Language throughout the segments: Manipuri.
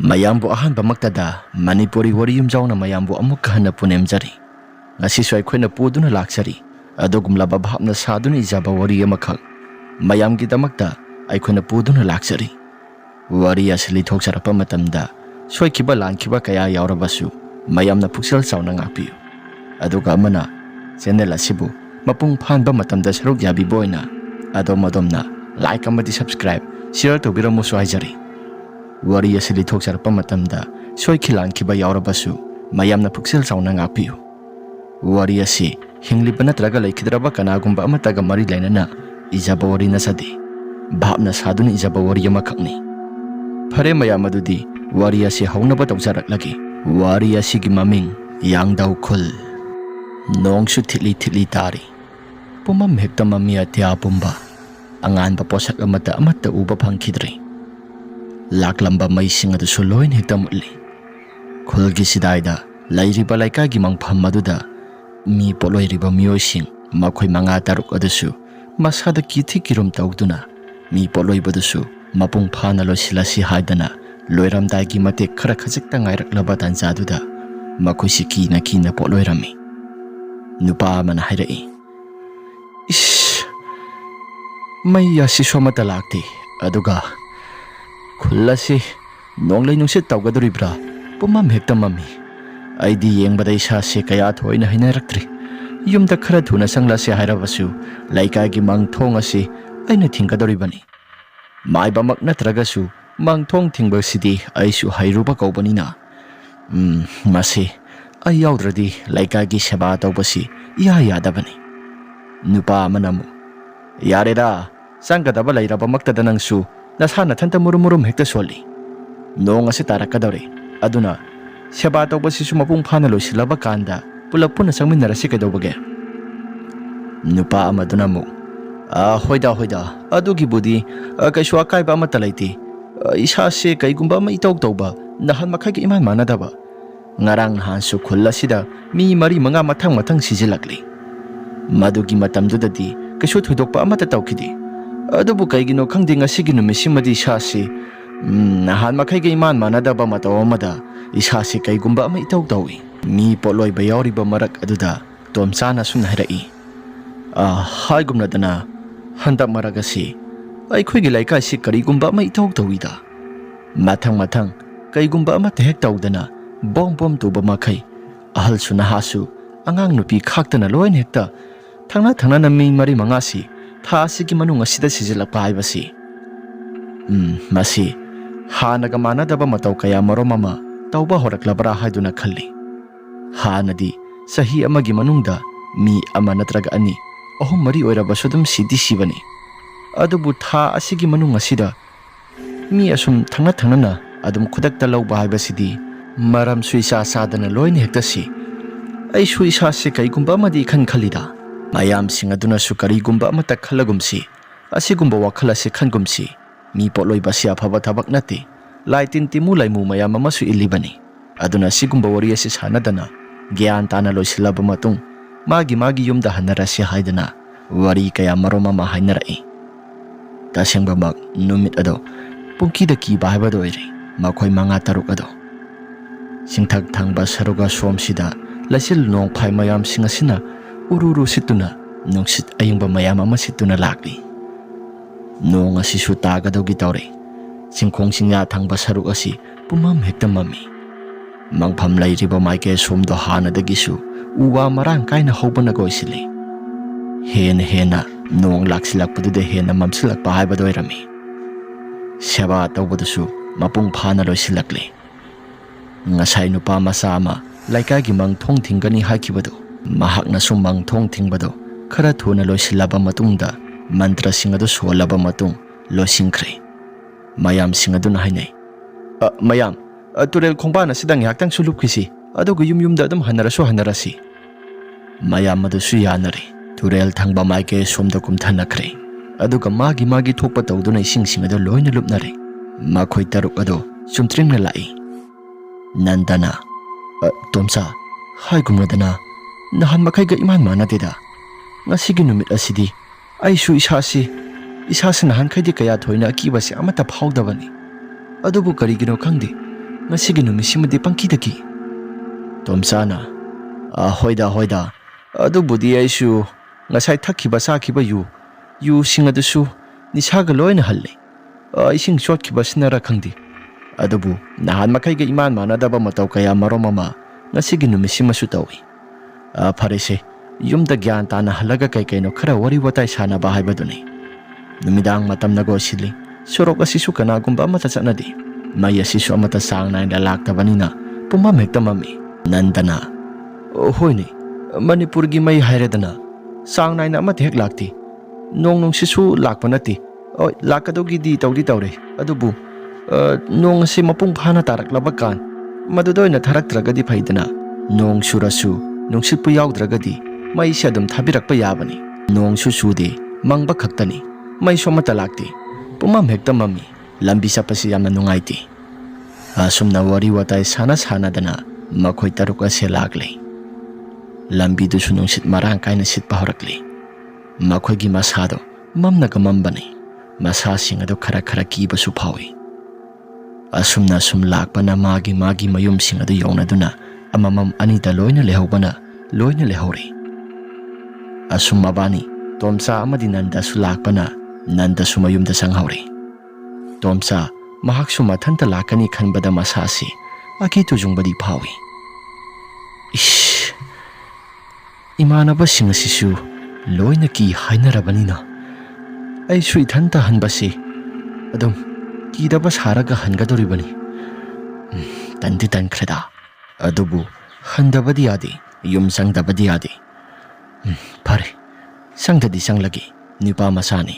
mayambu ahanbamaktada Manipuri wari yumjauna mayambu amuk hana punemjari ngasisu aikoina puduna laksari adugumlaba bhapna saduna ijaba wari amakhak mayamgi damakta aikoina puduna laksari wari asli thoksarapa matamda soikiba lankiba kaya yaurabasu mayamna puksel sauna ngapiyu aduga amana channel asibu mapung phanba matamda saruk yabi boina adomadomna like amadi subscribe share tobiramu sohajari wari asli thoksarapa matamda soikilankiba yaurabasu mayamna puksel sauna ngapiyu wari asi hingliba natraga laikhidraba kanagumba amataga mari lainana ijaba wari nasadi bhapna saduna ijaba wari amakhakni phare mayam adudi wari asi haunaba tawjaraklagi wari asigi maming yangdau khul nongsu thili thili tari pumam hekta mami atya pumba anganba posak amata uba phangkhidri laklamba maising adu soloin hekta mutli khulgi sidaida lairiba laikagi mangpham maduda mi poloi riba miyoising makhoi manga taruk adusu masada kithi kirum tawduna mi poloi badusu mapung phana losilasi haidana loiramdai gi mate khara khajikta ngairak tanjaduda makhoi siki na kina poloi rami nupa mana hairai ish mai yasi somata lakti aduga khulasi nonglai nungsit tawgaduribra pumam hekta mami aidi yengbada isa se kaya thoina hinaraktri yumda khara thuna sanglase hairabasu laikagi mangthong asi aina thingkadoribani maibamak natragasu mangthong thingba-sidi aisu hairuba kaubanina masi ai yaudradi laikagi seba tawbasi iya yadabani nupa amanamu yareda sangkadaba lairaba maktada nangsu nasana thanta murum hekta soli nong asi tarakadore aduna seba tawbasi su mapung phana loisilaba kanda pulap puna sangminarasi kaidawbage nupa amaduna mu hoida adugi budi kaisu akaiba amata laiti isa se kaigumba ma itaw tawba nahan makhai ki iman manadaba ngarang hansu khulasida mi mari manga mathang sijilakli madugi matamdudadi kaisu thudokpa amata tawkhidi adubu kaigino khangdi ngasigi numisimadi sasi nahan makhai ki iman manadaba mataw amada isa se kaigumba ma itaw tawi mi poloi bayawriba marak aduda tomsana sun hairai haigumnadana handak maragasi aikhoi gi laika si karigumba ma itaw tawida mathang kaigumba ma tehek tawdana bom tuba makhai ahal suna hasu angang nupi khaktana loin hekta thangna na mi mari mangasi tha asigi manung asida sijilakpa haibasi masi hanaga manadaba mataw kaya maromama tawba horaklabra haiduna khalli hanadi sahi amagi manungda mi ama natraga ani ahum mari oiraba sudum sidi sibani adubu tha asigi manung asida mi asum thangna na adum khudakta lawba haibasidi maram suisa sadana loin hektasi ai suisa se kaigumba madi khan khalida mayam sing aduna su karigumba amata khalagumsi asigumba wakhala se khangumsi mi poloi basi aphaba thabak nati laitin timu laimu mayam amasu ilibani aduna sigumba wari asi sanadana gyan tana loisilaba matung magi yumda hanarasi haidana wari kaya maromama hainarai tasengba mak numit ado pungkida ki bahaba doire makhoi manga taruk ado singthak thangba saruga somsida lasil nong phai mayam singasina ururu situna nungsit ayungba mayam ama situna lakli nong asisu tagadogi tawre singkhong singya thangba saruk asi pumam hekta mami mangpham lairiba maike somdo hanadagisu uwa marang kaina hobana goisili hena nong laksilakpadude hena mamsilakpa haibado irami seba tawbadusu mapung phana loisilakli ngasai nupa masa ama laikagi mangthong thingani hakibado mahakna su mangthong thingbado khara thuna loisilaba matungda mantra singadu solaba matung losingkhre mayam singaduna hainai mayam turel khongbana sidang yaktang sulupkhisi adugu yumda adum hanarasi mayam adusu yanari turel thangba maike somda kumthanakre aduga magi thokpa tawduna ising adu loina lupnare makhoi taruk ado chumtringna lai nandana tomsa haigumnadana nahan makhai ga iman manadeda ngasigi numit asidi aisu isasi nahan khaidi kaya thoina akibasi amata phawdabani adubu karigino khangdi ꯉꯁꯤꯒꯤ ꯅꯨꯃꯤꯠꯁꯤꯃꯗꯤ ꯄꯪꯀꯤꯗꯀꯤ. ꯇꯣꯝꯆꯥꯅ ꯍꯣꯏꯗ ꯑꯗꯨꯕꯨꯗꯤ ꯑꯩꯁꯨ ꯉꯁꯥꯏ ꯊꯛꯈꯤꯕ ꯆꯥꯈꯤꯕ ꯌꯨꯁꯤꯡ ꯑꯗꯨꯁꯨ ꯅꯤꯁꯥꯒ ꯂꯣꯏꯅ ꯍꯜꯂꯦ. ꯏꯁꯤꯡ ꯆꯣꯠꯈꯤꯕꯁꯤꯅꯔ ꯈꯪꯗꯦ. ꯑꯗꯨꯕꯨ ꯅꯍꯥꯟ ꯃꯈꯩꯒ ꯏꯃꯥꯟ ꯃꯥꯟꯅꯗꯕ ꯃꯇꯧ ꯀꯌꯥ ꯃꯔꯣꯝ ꯑꯃ ꯉꯁꯤꯒꯤ ꯅꯨꯃꯤꯠꯁꯤꯃꯁꯨ ꯇꯧꯏ. ꯐꯔꯦꯁꯦ, ꯌꯨꯝꯗ ꯒ꯭ꯌꯥꯟ ꯇꯥꯅ ꯍꯜꯂꯒ ꯀꯩꯅꯣ ꯈꯔ ꯋꯥꯔꯤ ꯋꯥꯇꯥꯏ ꯁꯥꯟꯅꯕ ꯍꯥꯏꯕꯗꯨꯅꯤ. ꯅꯨꯃꯤꯗꯥꯡ ꯃꯇꯝꯅꯒ ꯑꯣꯏꯁꯤꯜꯂꯤ. ꯁꯣꯔꯣꯛ ꯑꯁꯤꯁꯨ ꯀꯅꯥꯒꯨꯝꯕ ꯑꯃꯠꯇ ꯆꯠꯅꯗꯦ. ꯃꯩ ꯑꯁꯤꯁꯨ ꯑꯃꯠꯇ ꯆꯥꯡ ꯅꯥꯏꯅ ꯂꯥꯛꯇꯕꯅꯤꯅ ꯄꯨꯝꯃꯝ ꯍꯦꯛꯇ ꯃꯝꯃꯤ. ꯅꯟꯗꯅ ꯍꯣꯏꯅꯦ, ꯃꯅꯤꯄꯨꯔꯒꯤ ꯃꯩ ꯍꯥꯏꯔꯦꯗꯅ ꯆꯥꯡ ꯅꯥꯏꯅ ꯑꯃꯠꯇ ꯍꯦꯛ ꯂꯥꯛꯇꯦ. ꯅꯣꯡꯁꯤꯁꯨ ꯂꯥꯛꯄ ꯅꯠꯇꯦ. ꯍꯣꯏ, ꯂꯥꯛꯀꯗꯧꯒꯤꯗꯤ ꯇꯧꯔꯦ. ꯑꯗꯨꯕꯨ ꯅꯣꯡ ꯑꯁꯤ ꯃꯄꯨꯡ ꯐꯥꯅ ꯇꯥꯔꯛꯂꯕ ꯀꯥꯟ ꯃꯗꯨꯗ ꯑꯣꯏꯅ ꯊꯥꯔꯛꯇ꯭ꯔꯒꯗꯤ ꯐꯩꯗꯅ. ꯅꯣꯡ ꯆꯨꯔꯁꯨ ꯅꯨꯡꯁꯤꯠꯄꯨ ꯌꯥꯎꯗ꯭ꯔꯒꯗꯤ ꯃꯩꯁꯦ ꯑꯗꯨꯝ ꯊꯥꯕꯤꯔꯛꯄ ꯌꯥꯕꯅꯤ. ꯅꯣꯡꯁꯨ ꯆꯨꯗꯦ, ꯃꯪꯕ ꯈꯛꯇꯅꯤ. ꯃꯩꯁꯨ ꯑꯃꯠꯇ ꯂꯥꯛꯇꯦ. ꯄꯨꯝꯃꯝ ꯍꯦꯛꯇ ꯃꯝꯃꯤ. ꯂꯝꯕꯤ ꯆꯠꯄꯁꯤ ꯌꯥꯝꯅ ꯅꯨꯡꯉꯥꯏꯇꯦ. ꯑꯁꯨꯝꯅ ꯋꯥꯔꯤ ꯋꯥꯇꯥꯏ ꯁꯥꯟꯅꯗꯅ ꯃꯈꯣꯏ ꯇꯔꯨꯛ ꯑꯁꯦ ꯂꯥꯛꯂꯤ. ꯂꯝꯕꯤꯗꯨꯁꯨ ꯅꯨꯡꯁꯤꯠ ꯃꯔꯥꯡ ꯀꯥꯏꯅ ꯁꯤꯠꯄ ꯍꯧꯔꯛꯂꯤ. ꯃꯈꯣꯏꯒꯤ ꯃꯁꯥꯗꯣ ꯃꯝꯅꯒ ꯃꯝꯕꯅꯤ. ꯃꯁꯥꯁꯤꯡ ꯑꯗꯨ ꯈꯔ ꯀꯤꯕꯁꯨ ꯐꯥꯎꯏ. ꯑꯁꯨꯝꯅ ꯁꯨꯝ ꯂꯥꯛꯄꯅ ꯃꯥꯒꯤ ꯃꯌꯨꯝꯁꯤꯡ ꯑꯗꯨ ꯌꯧꯅꯗꯨꯅ ꯑꯃꯃꯝ ꯑꯅꯤꯗ ꯂꯣꯏꯅ ꯂꯩꯍꯧꯔꯤ. ꯑꯁꯨꯝ ꯃꯕꯥꯅꯤ ꯇꯣꯝꯆꯥ ꯑꯃꯗꯤ ꯅꯟꯗꯁꯨ ꯂꯥꯛꯄꯅ ꯅꯟꯗꯁꯨ ꯃꯌꯨꯝꯗ ꯆꯪꯍꯧꯔꯤ. ꯇꯣꯝꯆꯥ ꯃꯍꯥꯛꯁꯨ ꯃꯊꯟꯇ ꯂꯥꯛꯀꯅꯤ ꯈꯟꯕꯗ ꯃꯁꯥꯁꯤ ꯑꯀꯤ ꯇꯨꯖꯨꯡꯕꯗꯤ ꯐꯥꯎꯏ. ꯏꯃꯥꯟꯅꯕꯁꯤꯡ ꯑꯁꯤꯁꯨ ꯂꯣꯏꯅ ꯀꯤ ꯍꯥꯏꯅꯔꯕꯅꯤꯅ ꯑꯩꯁꯨ ꯏꯊꯟꯇ ꯍꯟꯕꯁꯤ ꯑꯗꯨꯝ ꯀꯤꯗꯕ ꯁꯥꯔꯒ ꯍꯟꯒꯗꯧꯔꯤꯕꯅꯤ. ꯇꯟꯗꯤ ꯇꯟꯈ꯭ꯔꯦꯗ. ꯑꯗꯨꯕꯨ ꯍꯟꯗꯕꯗꯤ ꯌꯥꯗꯦ, ꯌꯨꯝ ꯆꯪꯗꯕꯗꯤ ꯌꯥꯗꯦ. ꯐꯔꯦ, ꯆꯪꯗꯗꯤ ꯆꯪꯂꯒꯦ, ꯅꯨꯄꯥ ꯃꯆꯥꯅꯤ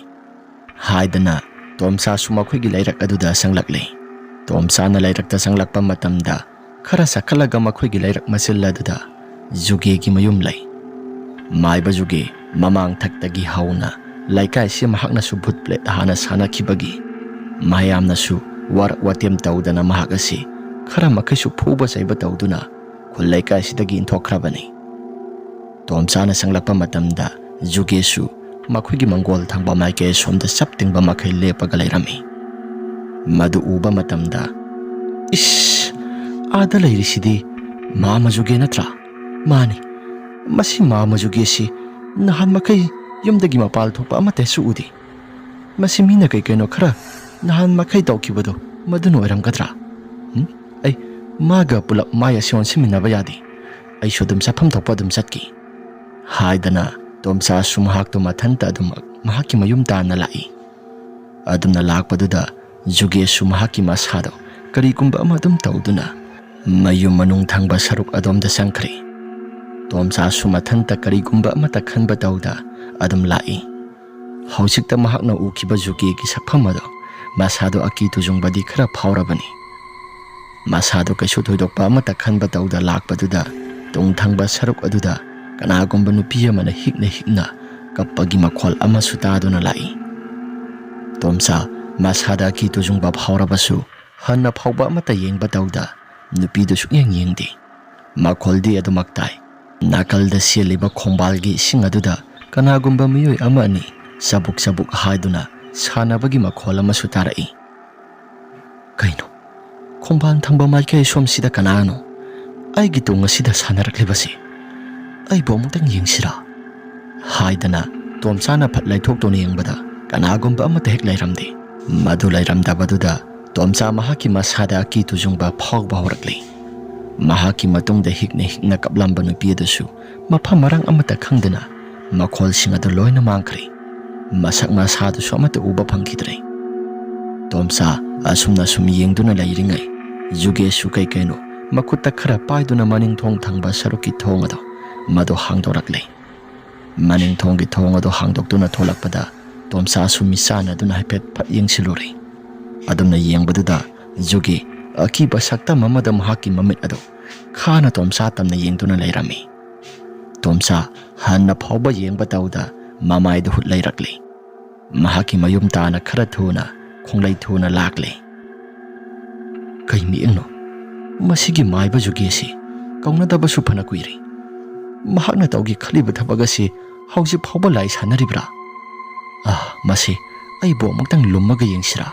ꯍꯥꯏꯗꯅ ꯇꯣꯝꯆꯥꯁꯨ ꯃꯈꯣꯏꯒꯤ ꯂꯩꯔꯛ ꯑꯗꯨꯗ ꯆꯪꯂꯛꯂꯤ. ꯇꯣꯝꯆꯥꯅ ꯂꯩꯔꯛꯇ ꯆꯪꯂꯛꯄ ꯃꯇꯝꯗ ꯈꯔ ꯆꯠꯈꯠꯂꯒ ꯃꯈꯣꯏꯒꯤ ꯂꯩꯔꯛ ꯃꯆꯤꯜ ꯑꯗꯨꯗ ꯖꯨꯒꯦꯒꯤ ꯃꯌꯨꯝ ꯂꯩ. ꯃꯥꯏꯕ ꯖꯨꯒꯦ ꯃꯃꯥꯡ ꯊꯛꯇꯒꯤ ꯍꯧꯅ ꯂꯩꯀꯥꯏꯁꯤ ꯃꯍꯥꯛꯅꯁꯨ ꯚꯨꯠ ꯄ꯭ꯂꯦꯠ ꯍꯥꯟꯅ ꯁꯥꯟꯅꯈꯤꯕꯒꯤ ꯃꯌꯥꯝꯅꯁꯨ ꯋꯥꯔꯛ ꯋꯥꯇꯦꯝ ꯇꯧꯗꯅ ꯃꯍꯥꯛ ꯑꯁꯤ ꯈꯔ ꯃꯈꯩꯁꯨ ꯐꯨꯕ ꯆꯩꯕ ꯇꯧꯗꯨꯅ ꯈꯨꯜ ꯂꯩꯀꯥꯏꯁꯤꯗꯒꯤ ꯏꯟꯊꯣꯛꯈ꯭ꯔꯕꯅꯤ. ꯇꯣꯝꯆꯥꯅ ꯆꯪꯂꯛꯄ ꯃꯇꯝꯗ ꯖꯨꯒꯦꯁꯨ ꯃꯈꯣꯏꯒꯤ ꯃꯪꯒꯣꯜ ꯊꯪꯕ ꯃꯥꯏꯀꯩ ꯁꯣꯝꯗ ꯆꯞ ꯇꯤꯡꯕ ꯃꯈꯩ ꯂꯦꯞꯄꯒ ꯂꯩꯔꯝꯃꯤ. ꯃꯗꯨ ꯎꯕ ꯃꯇꯝꯗ ꯑꯥꯗ ꯂꯩꯔꯤꯁꯤꯗꯤ ꯃꯥꯝꯃ ꯖꯨꯒꯦ ꯅꯠꯇ꯭ꯔꯥ? ꯃꯥꯅꯤ, ꯃꯁꯤ ꯃꯥꯝꯃ ꯖꯨꯒꯦꯁꯤ ꯅꯍꯥꯟ ꯃꯈꯩ ꯌꯨꯝꯗꯒꯤ ꯃꯄꯥꯜ ꯊꯣꯛꯄ ꯑꯃꯠꯇꯁꯨ ꯎꯗꯦ. ꯃꯁꯤ ꯃꯤꯅ ꯀꯩꯅꯣ ꯈꯔ ꯅꯍꯥꯟ ꯃꯈꯩ ꯇꯧꯈꯤꯕꯗꯣ ꯃꯗꯨꯅ ꯑꯣꯏꯔꯝꯒꯗ꯭ꯔꯥ? ꯑꯩ ꯃꯥꯒ ꯄꯨꯂꯞ ꯃꯥꯏ ꯑꯁꯤ ꯑꯣꯟꯁꯤꯟꯃꯤꯟꯅꯕ ꯌꯥꯗꯦ. ꯑꯩꯁꯨ ꯑꯗꯨꯝ ꯆꯠꯐꯝ ꯊꯣꯛꯄ ꯑꯗꯨꯝ ꯆꯠꯈꯤ ꯍꯥꯏꯗꯅ ꯇꯣꯝꯆꯥꯁꯨ ꯃꯍꯥꯛꯇꯣ ꯃꯊꯟꯇ ꯑꯗꯨꯃꯛ ꯃꯍꯥꯛꯀꯤ ꯃꯌꯨꯝ ꯇꯥꯟꯅ ꯂꯥꯛꯏ. ꯑꯗꯨꯝꯅ ꯂꯥꯛꯄꯗꯨꯗ ꯖꯨꯒꯦꯁꯨ ꯃꯍꯥꯛꯀꯤ ꯃꯁꯥꯗꯣ ꯀꯔꯤꯒꯨꯝꯕ ꯑꯃ ꯑꯗꯨꯝ ꯇꯧꯗꯨꯅ ꯃꯌꯨꯝ ꯃꯅꯨꯡ ꯊꯪꯕ ꯁꯔꯨꯛ ꯑꯗꯣꯝꯗ ꯆꯪꯈ꯭ꯔꯦ. ꯇꯣꯝꯆꯥꯁꯨ ꯃꯊꯟꯇ ꯀꯔꯤꯒꯨꯝꯕ ꯑꯃꯠꯇ ꯈꯟꯕ ꯇꯧꯗ ꯑꯗꯨꯝ ꯂꯥꯛꯏ. ꯍꯧꯖꯤꯛꯇ ꯃꯍꯥꯛꯅ ꯎꯈꯤꯕ ꯖꯨꯒꯦꯒꯤ ꯁꯛꯐꯝ ꯑꯗꯣ ꯃꯁꯥꯗꯣ ꯑꯀꯤ ꯇꯨꯖꯨꯡꯕꯗꯤ ꯈꯔ ꯐꯥꯎꯔꯕꯅꯤ. ꯃꯁꯥꯗꯣ ꯀꯩꯁꯨ ꯊꯣꯏꯗꯣꯛꯄ ꯑꯃꯠꯇ ꯈꯟꯕ ꯇꯧꯗ ꯂꯥꯛꯄꯗꯨꯗ ꯇꯨꯡ ꯊꯪꯕ ꯁꯔꯨꯛ ꯑꯗꯨꯗ ꯀꯅꯥꯒꯨꯝꯕ ꯅꯨꯄꯤ ꯑꯃꯅ ꯍꯤꯛꯅ ꯀꯞꯄꯒꯤ ꯃꯈꯣꯜ ꯑꯃꯁꯨ ꯇꯥꯗꯨꯅ ꯂꯥꯛꯏ. ꯇꯣꯝꯆꯥ ꯃꯁꯥꯗ ꯑꯀꯤ ꯇꯨꯖꯨꯡꯕ ꯐꯥꯎꯔꯕꯁꯨ ꯍꯟꯅ ꯐꯥꯎꯕ ꯑꯃꯠꯇ ꯌꯦꯡꯕ ꯇꯧꯗ ꯅꯨꯄꯤꯗꯨ ꯁꯨꯛꯌꯦꯡ ꯌꯦꯡꯗꯦ. ꯃꯈꯣꯜꯗꯤ ꯑꯗꯨꯃꯛ ꯇꯥꯏ. ꯅꯥꯀꯜꯗ ꯆꯦꯜꯂꯤꯕ ꯈꯣꯡꯕꯥꯜꯒꯤ ꯏꯁꯤꯡ ꯑꯗꯨꯗ ꯀꯅꯥꯒꯨꯝꯕ ꯃꯤꯑꯣꯏ ꯑꯃ ꯑꯅꯤ ꯆꯕꯨꯛ ꯍꯥꯏꯗꯨꯅ ꯁꯥꯟꯅꯕꯒꯤ ꯃꯈꯣꯜ ꯑꯃꯁꯨ ꯇꯥꯔꯛꯏ. ꯀꯩꯅꯣ, ꯈꯣꯡꯕꯥꯜ ꯊꯪꯕ ꯃꯥꯏꯀꯩ ꯁꯣꯝꯁꯤꯗ ꯀꯅꯥꯅꯣ ꯑꯩꯒꯤ ꯇꯨꯡ ꯑꯁꯤꯗ ꯁꯥꯟꯅꯔꯛꯂꯤꯕꯁꯤ? ꯑꯩꯕꯨ ꯑꯃꯨꯛꯇꯪ ꯌꯦꯡꯁꯤꯔꯥ ꯍꯥꯏꯗꯅ ꯇꯣꯝꯆꯥꯅ ꯐꯠ ꯂꯩꯊꯣꯛꯇꯨꯅ ꯌꯦꯡꯕꯗ ꯀꯅꯥꯒꯨꯝꯕ ꯑꯃꯠꯇ ꯍꯦꯛ ꯂꯩꯔꯝꯗꯦ. ꯃꯗꯨ ꯂꯩꯔꯝꯗꯕꯗꯨꯗ ꯇꯣꯝꯆꯥ ꯃꯍꯥꯛꯀꯤ ꯃꯁꯥꯗ ꯑꯀꯤ ꯇꯨꯖꯨꯡꯕ ꯐꯥꯎꯕ ꯍꯧꯔꯛꯂꯤ. ꯃꯍꯥꯛꯀꯤ ꯃꯇꯨꯡꯗ ꯍꯤꯛꯅ ꯀꯞꯂꯝꯕ ꯅꯨꯄꯤ ꯑꯗꯨꯁꯨ ꯃꯐꯝ ꯃꯔꯥꯡ ꯑꯃꯠꯇ ꯈꯪꯗꯅ ꯃꯈꯣꯜꯁꯤꯡ ꯑꯗꯨ ꯂꯣꯏꯅ ꯃꯥꯡꯈ꯭ꯔꯦ. ꯃꯁꯛ ꯃꯁꯥꯗꯨꯁꯨ ꯑꯃꯠꯇ ꯎꯕ ꯐꯪꯈꯤꯗ꯭ꯔꯦ. ꯇꯣꯝꯆꯥ ꯑꯁꯨꯝꯅ ꯁꯨꯝ ꯌꯦꯡꯗꯨꯅ ꯂꯩꯔꯤꯉꯩ ꯖꯨꯒꯦꯁꯨ ꯀꯩꯅꯣ ꯃꯈꯨꯠꯇ ꯈꯔ ꯄꯥꯏꯗꯨꯅ ꯃꯅꯤꯡꯊꯣꯡ ꯊꯪꯕ ꯁꯔꯨꯛꯀꯤ ꯊꯣꯡ ꯑꯗꯣ ꯃꯗꯨ ꯍꯥꯡꯗꯣꯔꯛꯂꯦ. ꯃꯅꯤꯡꯊꯣꯡꯒꯤ ꯊꯣꯡ ꯑꯗꯨ ꯍꯥꯡꯗꯣꯛꯇꯨꯅ ꯊꯣꯛꯂꯛꯄꯗ ꯇꯣꯝꯆꯥꯁꯨ ꯃꯤꯆꯥꯟꯅꯗꯨꯅ ꯍꯥꯏꯐꯦꯠ ꯐꯠ ꯌꯦꯡꯁꯤꯜꯂꯨꯔꯦ. ꯑꯗꯨꯝꯅ ꯌꯦꯡꯕꯗꯨꯗ ꯖꯨꯒꯦ ꯑꯀꯤꯕ ꯁꯛꯇꯝ ꯑꯃꯗ ꯃꯍꯥꯛꯀꯤ ꯃꯃꯤꯠ ꯑꯗꯨ ꯈꯥꯅ ꯇꯣꯝꯆꯥ ꯇꯝꯅ ꯌꯦꯡꯗꯨꯅ ꯂꯩꯔꯝꯃꯤ. ꯇꯣꯝꯆꯥ ꯍꯟꯅ ꯐꯥꯎꯕ ꯌꯦꯡꯕ ꯇꯧꯗ ꯃꯃꯥꯏꯗꯨ ꯍꯨꯠ ꯂꯩꯔꯛꯂꯤ. ꯃꯍꯥꯛꯀꯤ ꯃꯌꯨꯝ ꯇꯥꯅ ꯈꯔ ꯊꯨꯅ ꯈꯣꯡꯂꯩ ꯊꯨꯅ ꯂꯥꯛꯂꯦ. ꯀꯩ ꯃꯤꯠꯌꯦꯡꯅꯣ ꯃꯁꯤꯒꯤ ꯃꯥꯏꯕ ꯖꯨꯒꯦꯁꯤ? ꯀꯧꯅꯗꯕꯁꯨ ꯐꯅ ꯀꯨꯏꯔꯦ. ꯃꯍꯥꯛꯅ ꯇꯧꯒꯦ ꯈꯜꯂꯤꯕ ꯊꯕꯛ ꯑꯁꯤ ꯍꯧꯖꯤꯛ ꯐꯥꯎꯕ ꯂꯥꯏ ꯁꯥꯟꯅꯔꯤꯕ꯭ꯔꯥ? ꯃꯁꯤ ꯑꯩꯕꯨ ꯑꯃꯨꯛꯇꯪ ꯂꯨꯝꯃꯒ ꯌꯦꯡꯁꯤꯔꯥ?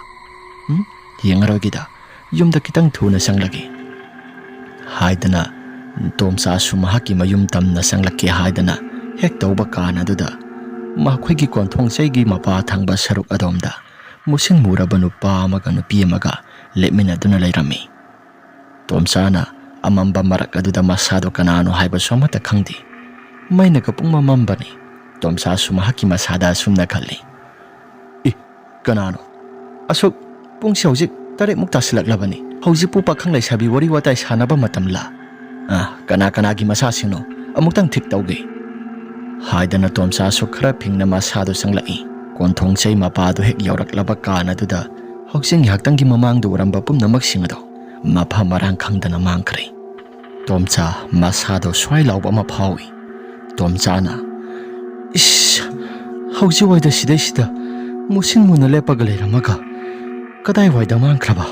ꯌꯦꯡꯉꯔꯣꯏꯒꯦꯗ. yumda kitang thuna sanglagi haidana Tomsasu mahaki mayum tamna sanglaki haidana hek tawba kana duda makhoi konthong seigi mapa thangba saruk adomda musin muraba nupa amaga nupi amaga lemina duna lairami Tomsana amamba marak aduda masado kanano haiba somata khangdi maina kapung mamambani Tomsasu mahaki masada sumna khalli kanano asok pung hojik tare mukta silaklabani hojik pu pakhang laisabi wari watai sanaba matamla kana gi masasino amuktang thik tawge haidana Tomsasu khara phingna masado sanglai konthong sei mapa do hek yauraklaba kana duda hoksing yaktang gi mamang do ramba pumnamak singado mapha marang khangdana mangkhre Tomsa masado swai lauba ma phawi Tomsana hauji waida sida musin muna lepaga leiramaga kadai waida mangkhraba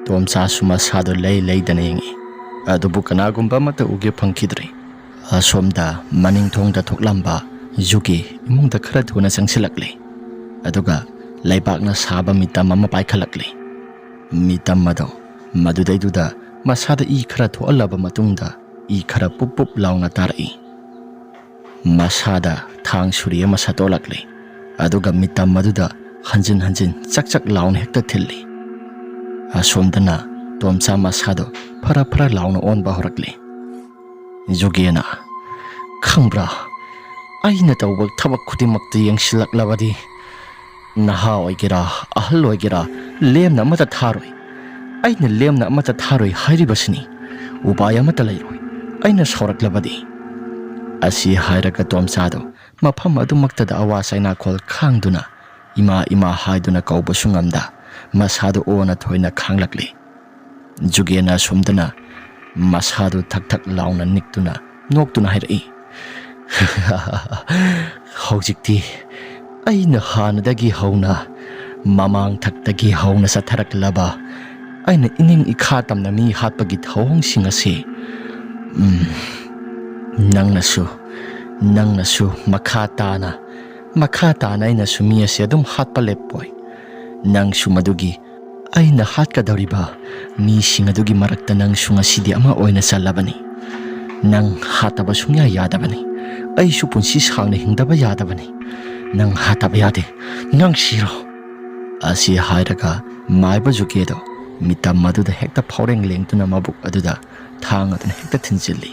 Tomsasu masado lei dana yengi adubu kanagumba mata uge phangkhidri asomda maning thongda thoklamba yugi imungda khara thuna sangsilakle aduga laibakna saba mitam ama paikhalakle mitam mado madudaiduda masada i khara thoalaba matungda i khara pup launa tarai masada thang suriya masatolakle aduga mitam maduda hanjin chak launa hekta thilli asomdana Tomsa masado phara launa onba horakle Yogena khangbra aina tawbak thabak khudimakti yengsilaklabadi naha oigera ahal oigera lemna mata tharoi aina lemna mata tharoi hairibasini upaya mata lairoi aina soraklabadi asi hairaga Tomsado mafam adumaktada awasaina khol khangduna ima haiduna kaubasungamda masado ona thoina khanglakle Jugena somdana masado thak launa niktuna noktuna hairai hojikti aina hanadagi hauna mamang thakdagi hauna satharaklaba aina ining ikha tamna mi hatpagi thawong singase nangnasu makha tana aina sumi ase adum hatpa lepoi nangsu madugi aina hatkadariba mi singadugi marakta nang sunga sidi ama oina salabani nang hataba sungya yadabani ai su punsi sangna hingdaba yadabani nang hataba yade nang siro asi hairaga maiba jugedo mitam maduda hekta phoreng lengtuna mabuk aduda thang aduna hekta thinjilli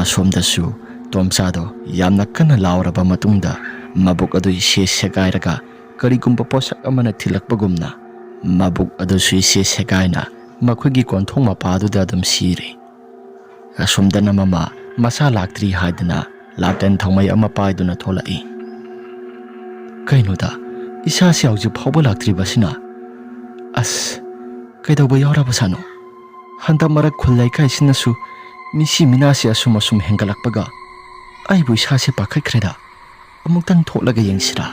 asomdasu Tomsado yamna kana lauraba matungda mabuk adu se segairaga karigumba posak amana thilakpagumna mabuk adu se segaina makhogi konthong mapaduda adum sire asomdana mama masa laktri haidana laten thongmai ama paiduna tholai kainuda isa se auju phawba laktri basina as kaidawba yawra basano handa marak khulai kai sinasu misi minasi asum hengalakpaga aibu isa se pakai khreda amuktang tholaga yengsira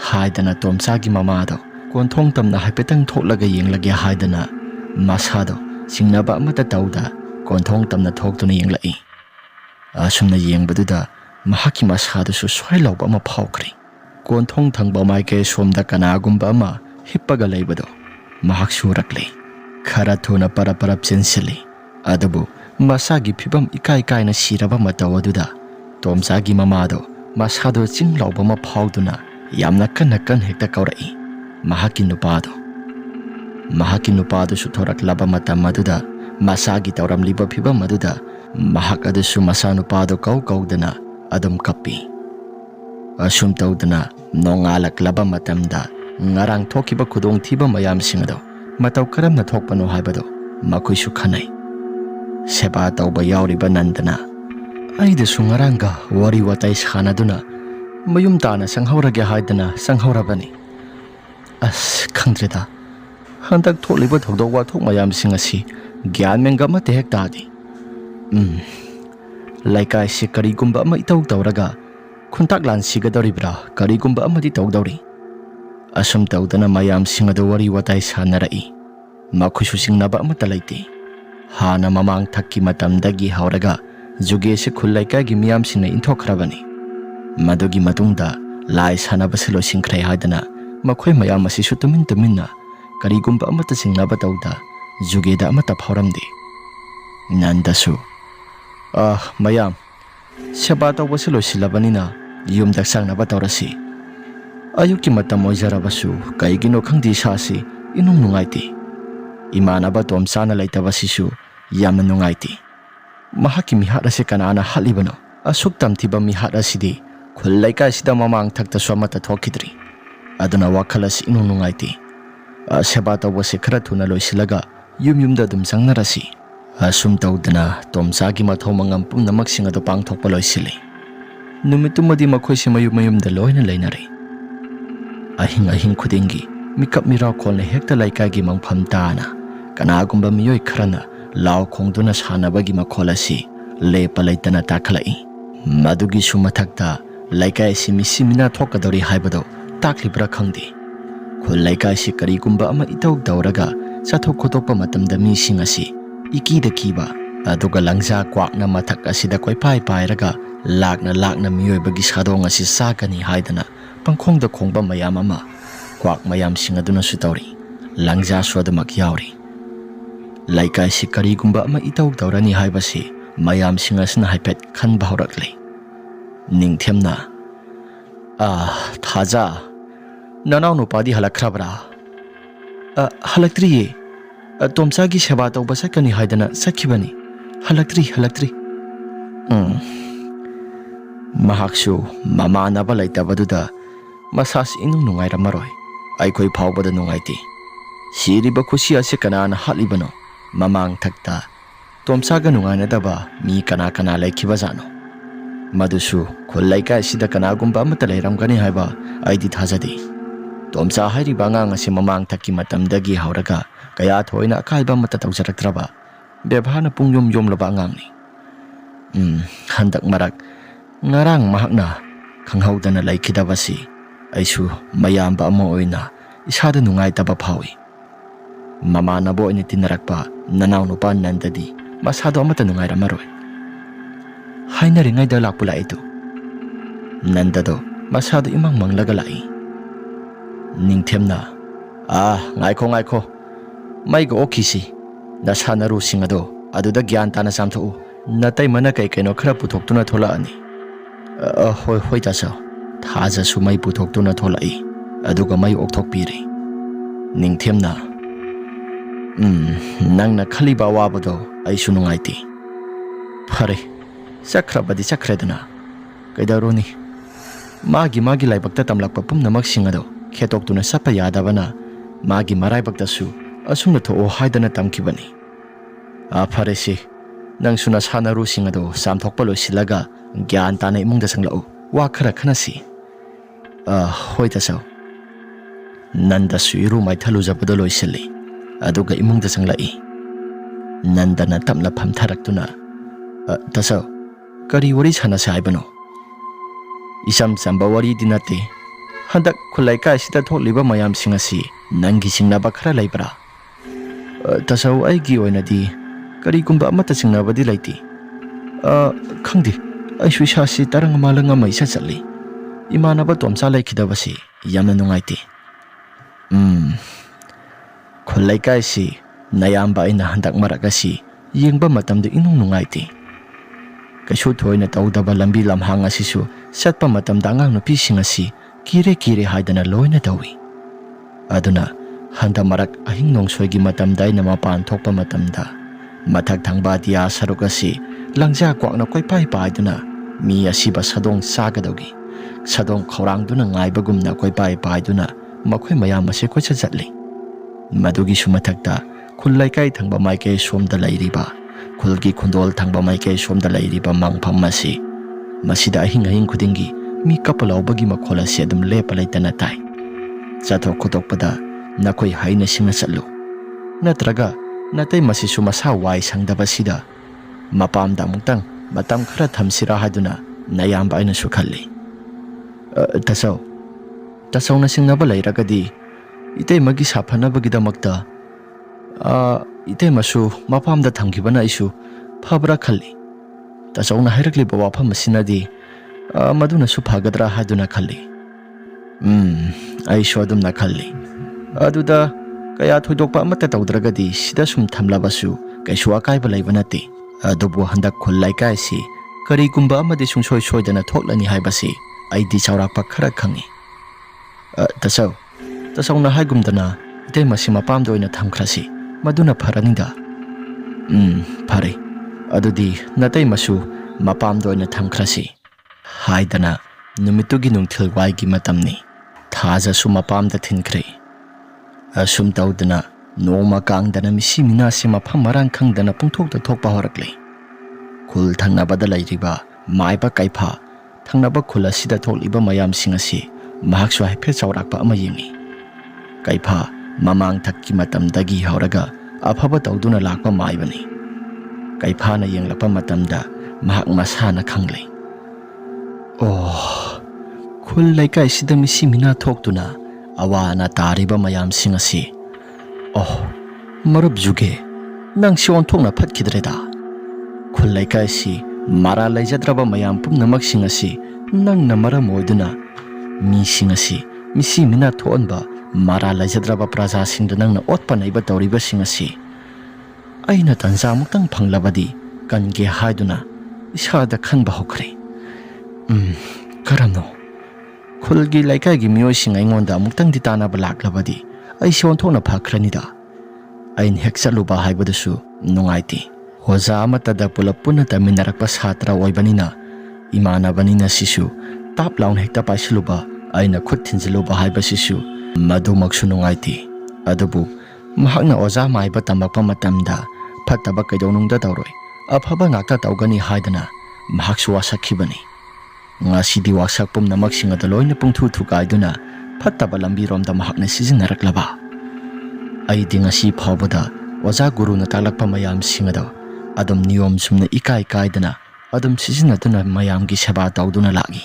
haidana Tomsa gi mamado konthong tamna haipetang tholaga yenglage haidana masado singnaba amata tawda konthong tamna thoktuna yenglai asumna yengbaduda mahaki masado su swailaub ama phawkri konthong thangba maike somda kanagumba ama hippaga leibado mahak surakle khara thona parap chensili adabu masagi phibam ikai kaina siraba mataw aduda Tomsa gi mamado masado chinglauba ma phawduna yamna kan hekta kaurai mahaki nupado su thoraklaba matam aduda masagi tawram liba phibam aduda mahak adusu masa nupado kaudana adum kappi asum tawdana nongalaklaba matamda ngarang thokiba khudong thiba mayam singado mataw karamna thokpano haibado makuisu khanai seba tawba yawriba nandana aida sungaranga wari watai sanaduna mayum tana sanghorage haidana sanghorabani as khangdreda handak tholiba thokdo wa thok mayam singasi gyan menga mate hek tadi laikai se karigumba ma itaw tawraga khuntak lan sigadoribra karigumba amadi tawdori asum tawdana mayam singado wari watai sanarai makhusu singnaba amata laite hana mamang thakki matamdagi hauraga jugese khullaika gi miyam sina inthokhrabani madogi matungda lai sanaba selo singkhrai haidana makhoi mayam asi su tuminna ꯀꯔꯤꯒꯨꯝꯕ ꯑꯃꯠꯇ ꯆꯤꯡꯅꯕ ꯇꯧꯗ ꯖꯨꯒꯦꯗ ꯑꯃꯠꯇ ꯐꯥꯎꯔꯝꯗꯦ꯫ ꯅꯟꯗꯁꯨ ꯃꯌꯥꯝ ꯁꯦꯕꯥ ꯇꯧꯕꯁꯤ ꯂꯣꯏꯁꯤꯜꯂꯕꯅꯤꯅ ꯌꯨꯝꯗ ꯆꯪꯅꯕ ꯇꯧꯔꯁꯤ꯫ ꯑꯌꯨꯛꯀꯤ ꯃꯇꯝ ꯑꯣꯏꯖꯔꯕꯁꯨ ꯀꯩꯒꯤꯅꯣ ꯈꯪꯗꯦ ꯏꯁꯥꯁꯤ ꯏꯅꯨꯡ ꯅꯨꯡꯉꯥꯏꯇꯦ꯫ ꯏꯃꯥꯟꯅꯕ ꯇꯣꯝꯆꯥꯅ ꯂꯩꯇꯕꯁꯤꯁꯨ ꯌꯥꯝꯅ ꯅꯨꯡꯉꯥꯏꯇꯦ꯫ ꯃꯍꯥꯛꯀꯤ ꯃꯤꯍꯥꯠ ꯑꯁꯤ ꯀꯅꯥꯅ ꯍꯥꯠꯂꯤꯕꯅꯣ? ꯑꯁꯨꯛ ꯇꯝꯊꯤꯕ ꯃꯤꯍꯥꯠ ꯑꯁꯤꯗꯤ ꯈꯨꯜ ꯂꯩꯀꯥꯏꯁꯤꯗ ꯃꯃꯥꯡ ꯊꯛꯇꯁꯨ ꯑꯃꯠꯇ ꯊꯣꯛꯈꯤꯗ꯭ꯔꯤ꯫ ꯑꯗꯨꯅ ꯋꯥꯈꯜ ꯑꯁꯤ ꯏꯅꯨꯡ ꯅꯨꯡꯉꯥꯏꯇꯦ꯫ ꯁꯦꯕꯥ ꯇꯧꯕꯁꯤ ꯈꯔ ꯊꯨꯅ ꯂꯣꯏꯁꯤꯜꯂꯒ ꯌꯨꯝꯗ ꯑꯗꯨꯝ ꯆꯪꯅꯔꯁꯤ꯫ ꯑꯁꯨꯝ ꯇꯧꯗꯅ ꯇꯣꯝꯆꯥꯒꯤ ꯃꯊꯧ ꯃꯉꯝ ꯄꯨꯝꯅꯃꯛꯁꯤꯡ ꯑꯗꯨ ꯄꯥꯡꯊꯣꯛꯄ ꯂꯣꯏꯁꯤꯜꯂꯤ꯫ ꯅꯨꯃꯤꯠꯇꯨꯃꯗꯤ ꯃꯈꯣꯏꯁꯤ ꯃꯌꯨꯝꯗ ꯂꯣꯏꯅ ꯂꯩꯅꯔꯦ꯫ ꯑꯍꯤꯡ ꯈꯨꯗꯤꯡꯒꯤ ꯃꯤꯀꯞ ꯃꯤꯔꯥꯎꯈꯣꯜꯅ ꯍꯦꯛꯇ ꯂꯩꯀꯥꯏꯒꯤ ꯃꯪꯐꯝ ꯇꯥꯅ ꯀꯅꯥꯒꯨꯝꯕ ꯃꯤꯑꯣꯏ ꯈꯔꯅ ꯂꯥꯎ ꯈꯣꯡꯗꯨꯅ ꯁꯥꯟꯅꯕꯒꯤ ꯃꯈꯣꯜ ꯑꯁꯤ ꯂꯦꯞꯄ ꯂꯩꯇꯅ ꯇꯥꯈꯠꯂꯛꯏ꯫ ꯃꯗꯨꯒꯤꯁꯨ ꯃꯊꯛꯇ ꯂꯩꯀꯥꯏ ꯑꯁꯤ ꯃꯤꯁꯤ ꯃꯤꯅꯥ ꯊꯣꯛꯀꯗꯧꯔꯤ ꯍꯥꯏꯕꯗꯨ ꯇꯥꯛꯂꯤꯕ꯭ꯔꯥ ꯈꯪꯗꯦ꯫ ꯈꯨꯜ ꯂꯩꯀꯥꯏꯁꯤ ꯀꯔꯤꯒꯨꯝꯕ ꯑꯃ ꯏꯇꯧ ꯇꯧꯔꯒ ꯆꯠꯊꯣꯛ ꯈꯣꯠꯇꯣꯛꯄ ꯃꯇꯝꯗ ꯃꯤꯁꯤꯡ ꯑꯁꯤ ꯏꯀꯤꯗ ꯀꯤꯕ, ꯑꯗꯨꯒ ꯂꯪꯖꯥ ꯀ꯭ꯋꯥꯛꯅ ꯃꯊꯛ ꯑꯁꯤꯗ ꯀꯣꯏꯄꯥꯏ ꯄꯥꯏꯔꯒ ꯂꯥꯛꯅ ꯃꯤꯑꯣꯏꯕꯒꯤ ꯁꯥꯗꯣꯡ ꯑꯁꯤ ꯆꯥꯒꯅꯤ ꯍꯥꯏꯗꯅ ꯄꯪꯈꯣꯡꯗ ꯈꯣꯡꯕ ꯃꯌꯥꯝ ꯑꯃ ꯀ꯭ꯋꯥꯛ ꯃꯌꯥꯝꯁꯤꯡ ꯑꯗꯨꯅꯁꯨ ꯇꯧꯔꯤ꯫ ꯂꯪꯖꯥꯁꯨ ꯑꯗꯨꯃꯛ ꯌꯥꯎꯔꯤ꯫ ꯂꯩꯀꯥꯏꯁꯤ ꯀꯔꯤꯒꯨꯝꯕ ꯑꯃ ꯏꯇꯧ ꯇꯧꯔꯅꯤ ꯍꯥꯏꯕꯁꯤ ꯃꯌꯥꯝꯁꯤꯡ ꯑꯁꯤꯅ ꯍꯥꯏꯐꯦꯠ ꯈꯟꯕ ꯍꯧꯔꯛꯂꯤ꯫ ꯅꯤꯡꯊꯦꯝꯅ ꯊꯥꯖ, ꯅꯅꯥꯎ ꯅꯨꯄꯥꯗꯤ ꯍꯜꯂꯛꯈ꯭ꯔꯕ꯭ꯔꯥ? ꯍꯜꯂꯛꯇ꯭ꯔꯤꯌꯦ꯫ ꯇꯣꯝꯆꯥꯒꯤ ꯁꯦꯕꯥ ꯇꯧꯕ ꯆꯠꯀꯅꯤ ꯍꯥꯏꯗꯅ ꯆꯠꯈꯤꯕꯅꯤ꯫ ꯍꯜꯂꯛꯇ꯭ꯔꯤ꯫ ꯃꯍꯥꯛꯁꯨ ꯃꯃꯥꯟꯅꯕ ꯂꯩꯇꯕꯗꯨꯗ ꯃꯁꯥꯁꯤ ꯏꯅꯨꯡ ꯅꯨꯡꯉꯥꯏꯔꯝꯃꯔꯣꯏ꯫ ꯑꯩꯈꯣꯏ ꯐꯥꯎꯕꯗ ꯅꯨꯡꯉꯥꯏꯇꯦ꯫ ꯁꯤꯔꯤꯕ ꯈꯨꯁꯤ ꯑꯁꯤ ꯀꯅꯥꯅ ꯍꯥꯠꯂꯤꯕꯅꯣ? ꯃꯃꯥꯡ ꯊꯛꯇ ꯇꯣꯝꯆꯥꯒ ꯅꯨꯡꯉꯥꯏꯅꯗꯕ ꯃꯤ ꯀꯅꯥ ꯂꯩꯈꯤꯕꯖꯥꯠꯅꯣ? ꯃꯗꯨꯁꯨ ꯈꯨꯜ ꯂꯩꯀꯥꯏꯁꯤꯗ ꯀꯅꯥꯒꯨꯝꯕ ꯑꯃꯠꯇ ꯂꯩꯔꯝꯒꯅꯤ ꯍꯥꯏꯕ ꯑꯩꯗꯤ ꯊꯥꯖꯗꯦ꯫ ꯇꯣꯝꯆꯥ ꯍꯥꯏꯔꯤꯕ ꯑꯉꯥꯡ ꯑꯁꯤ ꯃꯃꯥꯡ ꯊꯛꯀꯤ ꯃꯇꯝꯗꯒꯤ ꯍꯧꯔꯒ ꯀꯌా ꯊꯣꯏꯅ ꯑꯀꯥꯏꯕ ꯑꯃꯠꯇ ꯇꯧꯖꯔꯛꯇ꯭ꯔꯕ ꯕꯦꯚꯥꯔꯅ ꯄꯨꯡꯌꯣꯝ ꯌꯣꯝꯂꯕ ꯑꯉꯥꯡꯅꯤ꯫ ꯍꯟꯗꯛ ꯃꯔꯛ ꯉꯔꯥꯡ ꯃꯍꯥꯛꯅ ꯈꯪꯍꯧꯗꯅ ꯂꯩꯈꯤꯗꯕꯁꯤ ꯑꯩꯁꯨ ꯃꯌꯥꯝꯕ ꯑꯃ ꯑꯣꯏꯅ ꯏꯁꯥꯗ ꯅꯨꯡꯉꯥꯏꯇꯕ ꯐꯥꯎꯏ꯫ ꯃꯃꯥꯟꯅꯕ ꯑꯣꯏꯅ ꯇꯤꯟꯅꯔꯛꯄ ꯅꯅꯥꯎ ꯅꯨꯄꯥ ꯅꯟꯗꯗꯤ ꯃꯁꯥꯗꯣ ꯑꯃꯠꯇ ꯅꯨꯡꯉꯥꯏꯔꯝꯃꯔꯣꯏ꯫ ꯍꯥꯏꯅꯔꯤꯉꯩꯗ ꯂꯥꯛꯏꯗꯨ ꯅꯟꯗꯗꯣ ꯃꯁꯥꯗꯣ ꯏꯃꯪ ꯃꯪꯂꯒ ꯂꯥꯛꯏ꯫ ꯅꯤꯡꯊꯦꯝꯅ ꯉꯥꯏꯈꯣ ꯃꯩꯒ ꯑꯣꯛꯈꯤꯁꯤ꯫ ꯅꯁꯥ ꯅꯔꯨꯁꯤꯡ ꯑꯗꯣ ꯑꯗꯨꯗ ꯒ꯭ꯌꯥꯟ ꯇꯥꯅ ꯆꯥꯝꯊꯣꯛꯎ꯫ ꯅꯇꯩꯃꯅ ꯀꯩꯅꯣ ꯈꯔ ꯄꯨꯊꯣꯛꯇꯨꯅ ꯊꯣꯛꯂꯛꯑꯅꯤ꯫ ꯍꯣꯏ ꯇꯥꯆꯧ꯫ ꯊꯥꯖꯁꯨ ꯃꯩ ꯄꯨꯊꯣꯛꯇꯨꯅ ꯊꯣꯛꯂꯛꯏ, ꯑꯗꯨꯒ ꯃꯩ ꯑꯣꯛꯊꯣꯛꯄꯤꯔꯦ꯫ ꯅꯤꯡꯊꯦꯝꯅ ꯅꯪꯅ ꯈꯜꯂꯤꯕ ꯑꯋꯥꯕꯗꯣ ꯑꯩꯁꯨ ꯅꯨꯡꯉꯥꯏꯇꯦ꯫ ꯐꯔꯦ, ꯆꯠꯈ꯭ꯔꯕꯗꯤ ꯆꯠꯈ꯭ꯔꯦꯗꯅ ꯀꯩꯗꯧꯔꯨꯅꯤ? ꯃꯥꯒꯤ ꯂꯥꯏꯕꯛꯇ ꯇꯝꯂꯛꯄ ꯄꯨꯝꯅꯃꯛꯁꯤꯡ ꯑꯗꯣ ꯈꯦꯠꯇꯣꯛꯇꯨꯅ ꯆꯠꯄ ꯌꯥꯗꯕꯅ ꯃꯥꯒꯤ ꯃꯔꯥꯏꯕꯛꯇꯁꯨ ꯑꯁꯨꯝꯅ ꯊꯣꯛꯑꯣ ꯍꯥꯏꯗꯅ ꯇꯝꯈꯤꯕꯅꯤ꯫ ꯐꯔꯦꯁꯤ, ꯅꯪꯁꯨ ꯅꯁꯥ ꯅꯔꯨꯁꯤꯡ ꯑꯗꯣ ꯆꯥꯝꯊꯣꯛꯄ ꯂꯣꯏꯁꯤꯜꯂꯒ ꯒ꯭ꯌꯥꯟ ꯇꯥꯅ ꯏꯃꯨꯡꯗ ꯆꯪꯂꯛꯎ꯫ ꯋꯥ ꯈꯔ ꯈꯟꯅꯁꯤ꯫ ꯍꯣꯏ ꯇꯥꯆꯧ꯫ ꯅꯟꯗꯁꯨ ꯏꯔꯨ ꯃꯥꯏꯊꯜꯂꯨꯖꯕꯗꯣ ꯂꯣꯏꯁꯤꯜꯂꯤ, ꯑꯗꯨꯒ ꯏꯃꯨꯡꯗ ꯆꯪꯂꯛꯏ꯫ ꯅꯟꯗꯅ ꯇꯞꯅ ꯐꯝꯊꯔꯛꯇꯨꯅ ꯇꯥꯆꯧ, ꯀꯔꯤ ꯋꯥꯔꯤ ꯁꯥꯟꯅꯁꯦ ꯍꯥꯏꯕꯅꯣ? ꯏꯆꯝ ꯆꯝꯕ ꯋꯥꯔꯤꯗꯤ ꯅꯠꯇꯦ꯫ ꯍꯟꯗꯛ ꯈꯨꯜ ꯂꯩꯀꯥꯏꯁꯤꯗ ꯊꯣꯛꯂꯤꯕ ꯃꯌꯥꯝꯁꯤꯡ ꯑꯁꯤ ꯅꯪꯒꯤ ꯆꯤꯡꯅꯕ ꯈꯔ ꯂꯩꯕ꯭ꯔꯥ? ꯇꯥꯆꯧ, ꯑꯩꯒꯤ ꯑꯣꯏꯅꯗꯤ ꯀꯔꯤꯒꯨꯝꯕ ꯑꯃꯠꯇ ꯆꯤꯡꯅꯕꯗꯤ ꯂꯩꯇꯦ꯫ ꯈꯪꯗꯦ, ꯑꯩꯁꯨ ꯏꯁꯥꯁꯤ ꯇꯔꯪ ꯃꯥꯂꯪ ꯑꯃ ꯏꯆꯠ ꯆꯠꯂꯤ꯫ ꯏꯃꯥꯟꯅꯕ ꯇꯣꯝꯆꯥ ꯂꯩꯈꯤꯗꯕꯁꯤ ꯌꯥꯝꯅ ꯅꯨꯡꯉꯥꯏꯇꯦ꯫ ꯈꯨꯜ ꯂꯩꯀꯥꯏꯁꯤ ꯅꯌꯥꯝꯕ ꯑꯩꯅ ꯍꯟꯗꯛ ꯃꯔꯛ ꯑꯁꯤ ꯌꯦꯡꯕ ꯃꯇꯝꯗ ꯏꯅꯨꯡ ꯅꯨꯡꯉꯥꯏꯇꯦ꯫ ꯀꯩꯁꯨ ꯊꯣꯏꯅ ꯇꯧꯗꯕ ꯂꯝꯕꯤ ꯂꯝꯍꯥꯡ ꯑꯁꯤꯁꯨ ꯆꯠꯄ ꯃꯇꯝꯗ ꯑꯉꯥꯡ ꯅꯨꯄꯤꯁꯤꯡ ꯑꯁꯤ ꯀꯤꯔꯦ ꯍꯥꯏꯗꯅ ꯂꯣꯏꯅ ꯇꯧꯏ꯫ ꯑꯗꯨꯅ ꯍꯟꯗꯛ ꯃꯔꯛ ꯑꯍꯤꯡ ꯅꯣꯡꯁꯣꯏꯒꯤ ꯃꯇꯝꯗ ꯑꯩꯅ ꯃꯄꯥꯟ ꯊꯣꯛꯄ ꯃꯇꯝꯗ ꯃꯊꯛ ꯊꯪꯕ ꯑꯇꯤꯌꯥ ꯁꯔꯨꯛ ꯑꯁꯤ ꯂꯪꯖꯥ ꯀ꯭ꯋꯥꯛꯅ ꯀꯣꯏꯄꯥꯏ ꯄꯥꯏꯗꯨꯅ ꯃꯤ ꯑꯁꯤꯕ ꯁꯥꯗꯣꯡ ꯆꯥꯒꯗꯧꯒꯤ ꯁꯥꯗꯣꯡ ꯈꯧꯔꯥꯡꯗꯨꯅ ꯉꯥꯏꯕꯒꯨꯝꯅ ꯀꯣꯏꯄꯥꯏ ꯄꯥꯏꯗꯨꯅ ꯃꯈꯣꯏ ꯃꯌꯥꯝ ꯑꯁꯤ ꯀꯣꯏꯆꯠ ꯆꯠꯂꯤ꯫ ꯃꯗꯨꯒꯤꯁꯨ ꯃꯊꯛꯇ ꯈꯨꯜ ꯂꯩꯀꯥꯏ ꯊꯪꯕ ꯃꯥꯏꯀꯩ ꯁꯣꯝꯗ ꯂꯩꯔꯤꯕ, ꯈꯨꯜꯒꯤ ꯈꯨꯟꯗꯣꯜ ꯊꯪꯕ ꯃꯥꯏꯀꯩ ꯁꯣꯝꯗ ꯂꯩꯔꯤꯕ ꯃꯪꯐꯝ ꯑꯁꯤ ꯃꯁꯤꯗ ꯑꯍꯤꯡ ꯈꯨꯗꯤꯡꯒꯤ ꯃꯤ ꯀꯞꯄ ꯂꯥꯎꯕꯒꯤ ꯃꯈꯣꯜ ꯑꯁꯤ ꯑꯗꯨꯝ ꯂꯦꯞꯄ ꯂꯩꯇꯅ ꯇꯥꯏ꯫ ꯆꯠꯊꯣꯛ ꯈꯣꯠꯇꯣꯛꯄꯗ ꯅꯈꯣꯏ ꯍꯩꯅ ꯁꯤꯡꯅ ꯆꯠꯂꯨ, ꯅꯠꯇ꯭ꯔꯒ ꯅꯇꯩꯃꯁꯤꯁꯨ ꯃꯁꯥ ꯋꯥꯏ ꯁꯪꯗꯕꯁꯤꯗ ꯃꯄꯥꯝꯗ ꯑꯃꯨꯛꯇꯪ ꯃꯇꯝ ꯈꯔ ꯊꯝꯁꯤꯔꯥ ꯍꯥꯏꯗꯨꯅ ꯅꯌꯥꯝꯕ ꯑꯩꯅꯁꯨ ꯈꯜꯂꯤ꯫ ꯇꯥꯆꯧꯅ ꯆꯤꯡꯅꯕ ꯂꯩꯔꯒꯗꯤ ꯏꯇꯩꯃꯒꯤ ꯁꯥꯐꯅꯕꯒꯤꯗꯃꯛꯇ ꯏꯇꯩꯃꯁꯨ ꯃꯄꯥꯝꯗ ꯊꯝꯈꯤꯕꯅ ꯑꯩꯁꯨ ꯐꯕ꯭ꯔꯥ ꯈꯜꯂꯤ꯫ ꯇꯥꯆꯧꯅ ꯍꯥꯏꯔꯛꯂꯤꯕ ꯋꯥꯐꯝ ꯑꯁꯤꯅꯗꯤ ꯃꯗꯨꯅꯁꯨ ꯐꯒꯗ꯭ꯔꯥ ꯍꯥꯏꯗꯨꯅ ꯈꯜꯂꯤ꯫ ꯑꯩꯁꯨ ꯑꯗꯨꯝꯅ ꯈꯜꯂꯤ꯫ ꯑꯗꯨꯗ kaya thoidokpa amata tawdragadi sida sum thamlabasu kaisu akaiba leiba nate adubu handak khul laikai si karigumba amadi sungsoi soidana thoklani haibasi aidi chaurakpa khara khangi tasau na haigumdana itei masi mapamda oina thamkhrasi maduna pharanida phare adudi natai masu mapamda oina thamkhrasi haidana numitugi nungthil waigi matamni thaja su mapamda thinkhre asum tawdana noma kangdana misi minasi mafam marang khangdana pungthokta thokpa horakle khul thangnabada lairiba maiba kaifa thangnaba khul asida tholiba mayam singasi mahaksu haife chaurakpa ama yengi kaifa mamang thakki matamdagi hauraga afaba tawduna lakpa maibani kaifa na yenglapa matamda mahak masana khangle khul laikai sida misi mina thoktuna awana tariba mayam singasi marup juge nang siwon thokna phatkidreda khul laikai si mara laijadraba mayam pumnamak singasi nang na mara moiduna mi singasi misi mina thonba mara laijadraba praja singda nang na otpa naiba tawriba singasi aina tanza muktang phanglabadi kange haiduna isada khanba hokre karamno khulgi laikai gi miyoi singai ngonda muktang ditana balaklabadi ai siwon thona phakranida ain heksaluba haibadusu nungaiti hoja amatada pulapuna taminarakpa satra oibanina imanabanina sisu tap laun hekta paisiluba aina khut thinjiluba haibasisu madumaksu nungaiti adubu mahakna oja maiba tamakpa matamda phattaba kaidonungda tawroi afaba ngakta tawgani haidana mahaksu wasakhibani ngasidi wasak pumnamak singada loina pungthu thukaiduna phattaba lambiromda mahakna sizinaraklaba aidi ngasi phawbada oja guru na talakpa mayam singada adum niyom sumna ikai kaidana adum sizinaduna mayam gi seba tawduna lagi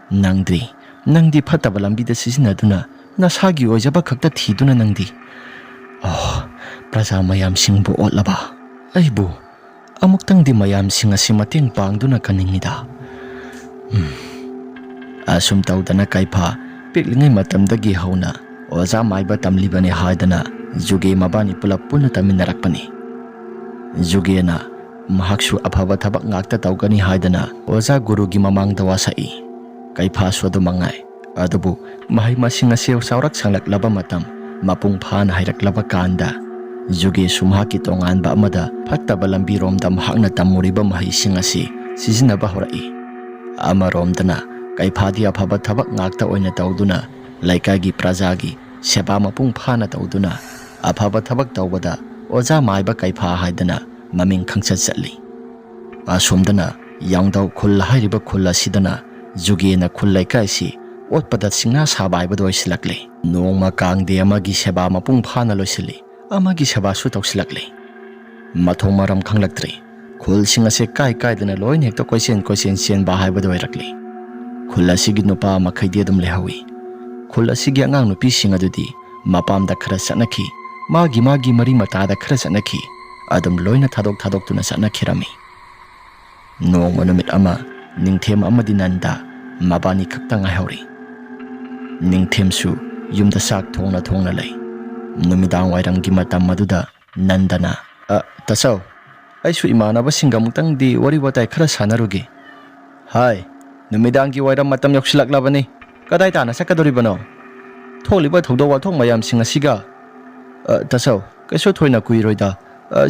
nangdi phattaba lambida sizinaduna nasagi ojaba khakta thiduna nangdi praja mayam singbu otlaba aibu amuktang di mayam singasi mateng pangduna kaningida asum tawdana kaifa piklingai matamdagi hauna oja maiba tamlibani haidana juge mabani pulap puna taminarakpani jugena mahaksu afaba thabak ngakta tawgani haidana oja guru gi mamangda wasai kaifa sodu mangai adubu mahai masinga sew saurak sanglak matam mapung phan hairak kanda juge sumhaki tongan ba amada phattaba lambi romda mahakna tamuriba mahai singasi sizinaba horai amaromdana kaifadi afaba thabak ngakta oina tawduna laikagi prajagi seba mapung phana tawduna afaba thabak tawbada oja maiba kaifa haidana maming khangsa chatli asomdana yangdaw khul hairiba khul asidana jugena khul laikai si otpada singna sabai badoi silakle nongma kangde amagi seba mapung phana loisili amagi seba su tawsilakle mathong maram khanglaktri khul singase kai dana loin hekta koisen sen ba haibadoi rakle khul asigi nupa makhaidi adum lehawi khul asigi angang nupi singadudi mapamda khara sanaki magi mari matada khara sanaki adum loina thadok tuna sanakhirami nong manumit ama ningthem amadi nanda mabani khakta ngaihori ningthem su yumda sak thongna lei numidang wairanggi matam maduda nandana tasau aisu imanaba singamutang di wari watai khara sanarugi hai numidanggi wairam matam yoksilaklabani kadai tana sakadoribano tholiba thodo wathong mayam singasiga tasau kaiso thoina kuiroida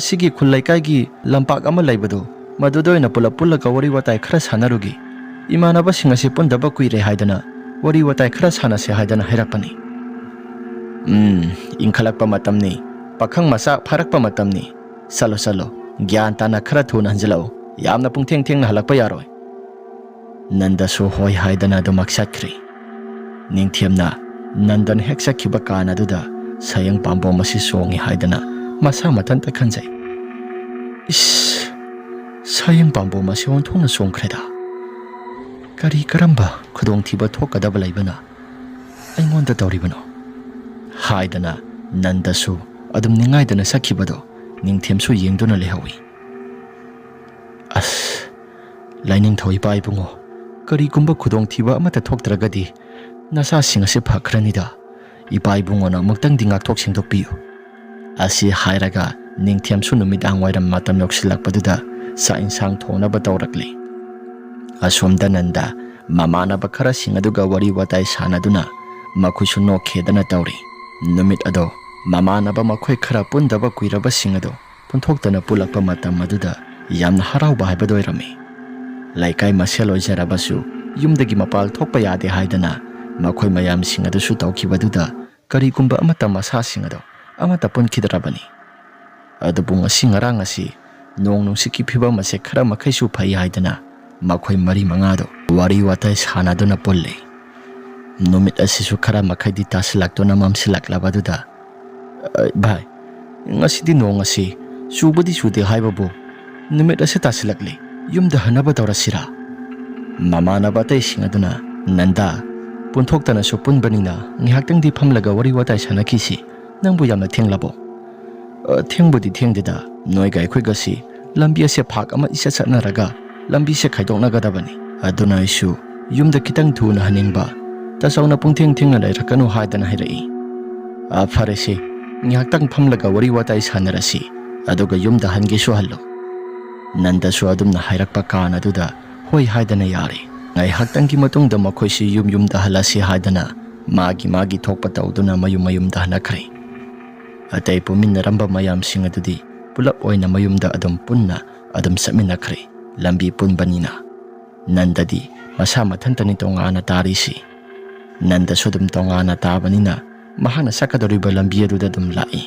sigi khulaikai gi lampak ama laibado madudoina pula ka wari watai khara sanarugi imanaba singasi pundaba kuire haidana wari watai khara sanase haidana hairakpani ingkhalakpa matamni pakhang masa pharakpa matamni salo gyan tana khara thuna hanjalao yamna pungtheng na halakpa yaroi nanda so hoi haidana do maksakri ningthiamna nandan heksa khiba kana duda sayang pambo masi songi haidana masa matanta khanjai sayang pambo masi on thona songkhreda kari karamba khudong thiba thokadaba laibana aingonda tawribano haidana nanda su adum ningaidana sakhibado ningthiamsu yengduna lehawi laining thoi pai bungo kari kumba khudong thiba amata thoktragadi nasa singase phakranida ipa ibungona amugtangdi ngakthok singdokpiyu. Asi hairaga ningthiamsu numidang wairam matam yoksilakpaduda sa insang thonaba tawrakli. Asomda Nanda mamanaba khara sing aduga wari watai sanaduna makhuisu nokhedana tawri. Numit ado mamanaba makhoi khara pundaba kuiraba sing ado punthokdana pulakpa matam aduda yamna harauba haibado irami. Laikai masel oijarabasu yumdagi mapal thokpa yade haidana makhoi mayam sing adusu tawkibaduda karigumba amata masa sing ado amata punkidrabani. Adubu ngasi ngarang ngasi nong nungsiki phibam ase khara makhaisu phai haidana makhoi mari mangado wari watai sanaduna pulle. Numit asisu khara makhaidi tasilaktona mamsilaklabaduda bhai ngasi di nong ngasi subudi sude haibabu numit ase tasilakli yumda hanaba tawrasira. Mamana batai singaduna Nanda punthokdana su punbanina ngihaktangdi phamlaga wari watai sanakisi nangbu yamna thenglabo. Thengbudi thengdeda noiga akhoi lambi ase phak ama isa satnaraga lambi se khaidoknagadabani. Aduna isu yumda kitang thuna haningba tasauna pungtheng thengna lairakanu haidana hairai. Farese ngihaktang phamlaga wari watai sanarasi aduga yumda hangesu hallo. Nanda su adumna hairakpa kana duda hoi haidana yari. Ngai haktangki matungda makhoisi yumda halasi haidana magi thokpa tawduna mayumda hanakhre. Atay puminaramba mayam sing adudi pulap oina mayumda adum punna adum saminakhre lambi punbanina. Nandadi masa mathantani tongana tarisi. Nanda sudum tongana tabanina mahana sakadoriba lambi aduda dum lai.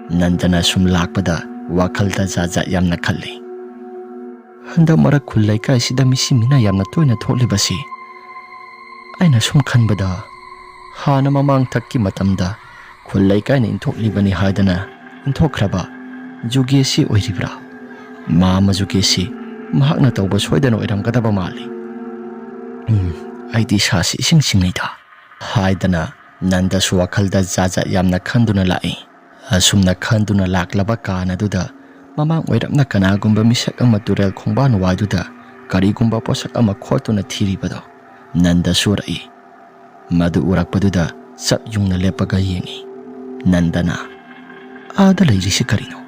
Nandana sum lakpada wakhalda jaja yamna khalli. Handa mara khullai kai sida misi mina yamna toina tholibasi aina sum khanbada hana mamang thakki matamda khullai kai na inthoklibani haidana inthokraba jugesi oiribra mama jugesi mahakna tawba soidana oiramgadaba mali. Aidi sasi singsingaida haidana Nanda su wakhalda jaja yamna khanduna lai. Asumna khanduna laklaba kana duda mamang oirapna kanagumba misak ama turel khongban waduda karigumba posak ama khotuna thiribado Nanda surai. Madu urakpaduda sap yungna lepaga yengi. Nandana ada lairisi karino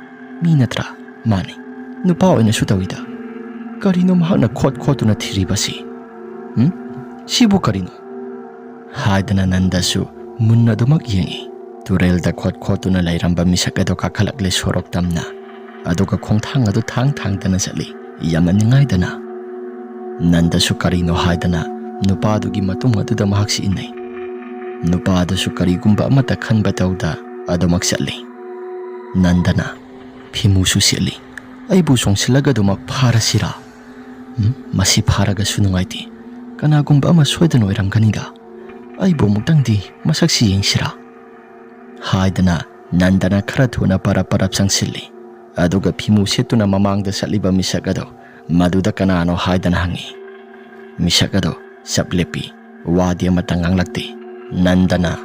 minatra mani nupa oina sutawida karino mahakna khotuna thiribasi sibu karino haidana Nandasu munna dumak yengi. Turel da khotuna lairamba misak ado kakhalakle sorok tamna aduga khongthang adu thang dana sali yamna ningaidana. Nandasu karino haidana nupadugi matung aduda mahaksi inai. Nupadusu karigumba amata khanba tawda adumak sali. Nandana phimusu sili aibu songsilaga dumak pharasira. Masi pharaga sunungaiti kanagumba ama soidana oiramganida aibu muktangdi masaksi yengsira haidana. Nandana khara thuna parap sangsili aduga phimu setuna mamangda saliba misak ado maduda kanano haidana hangi. Misak ado saplepi wadi amata nganglakti. Nandana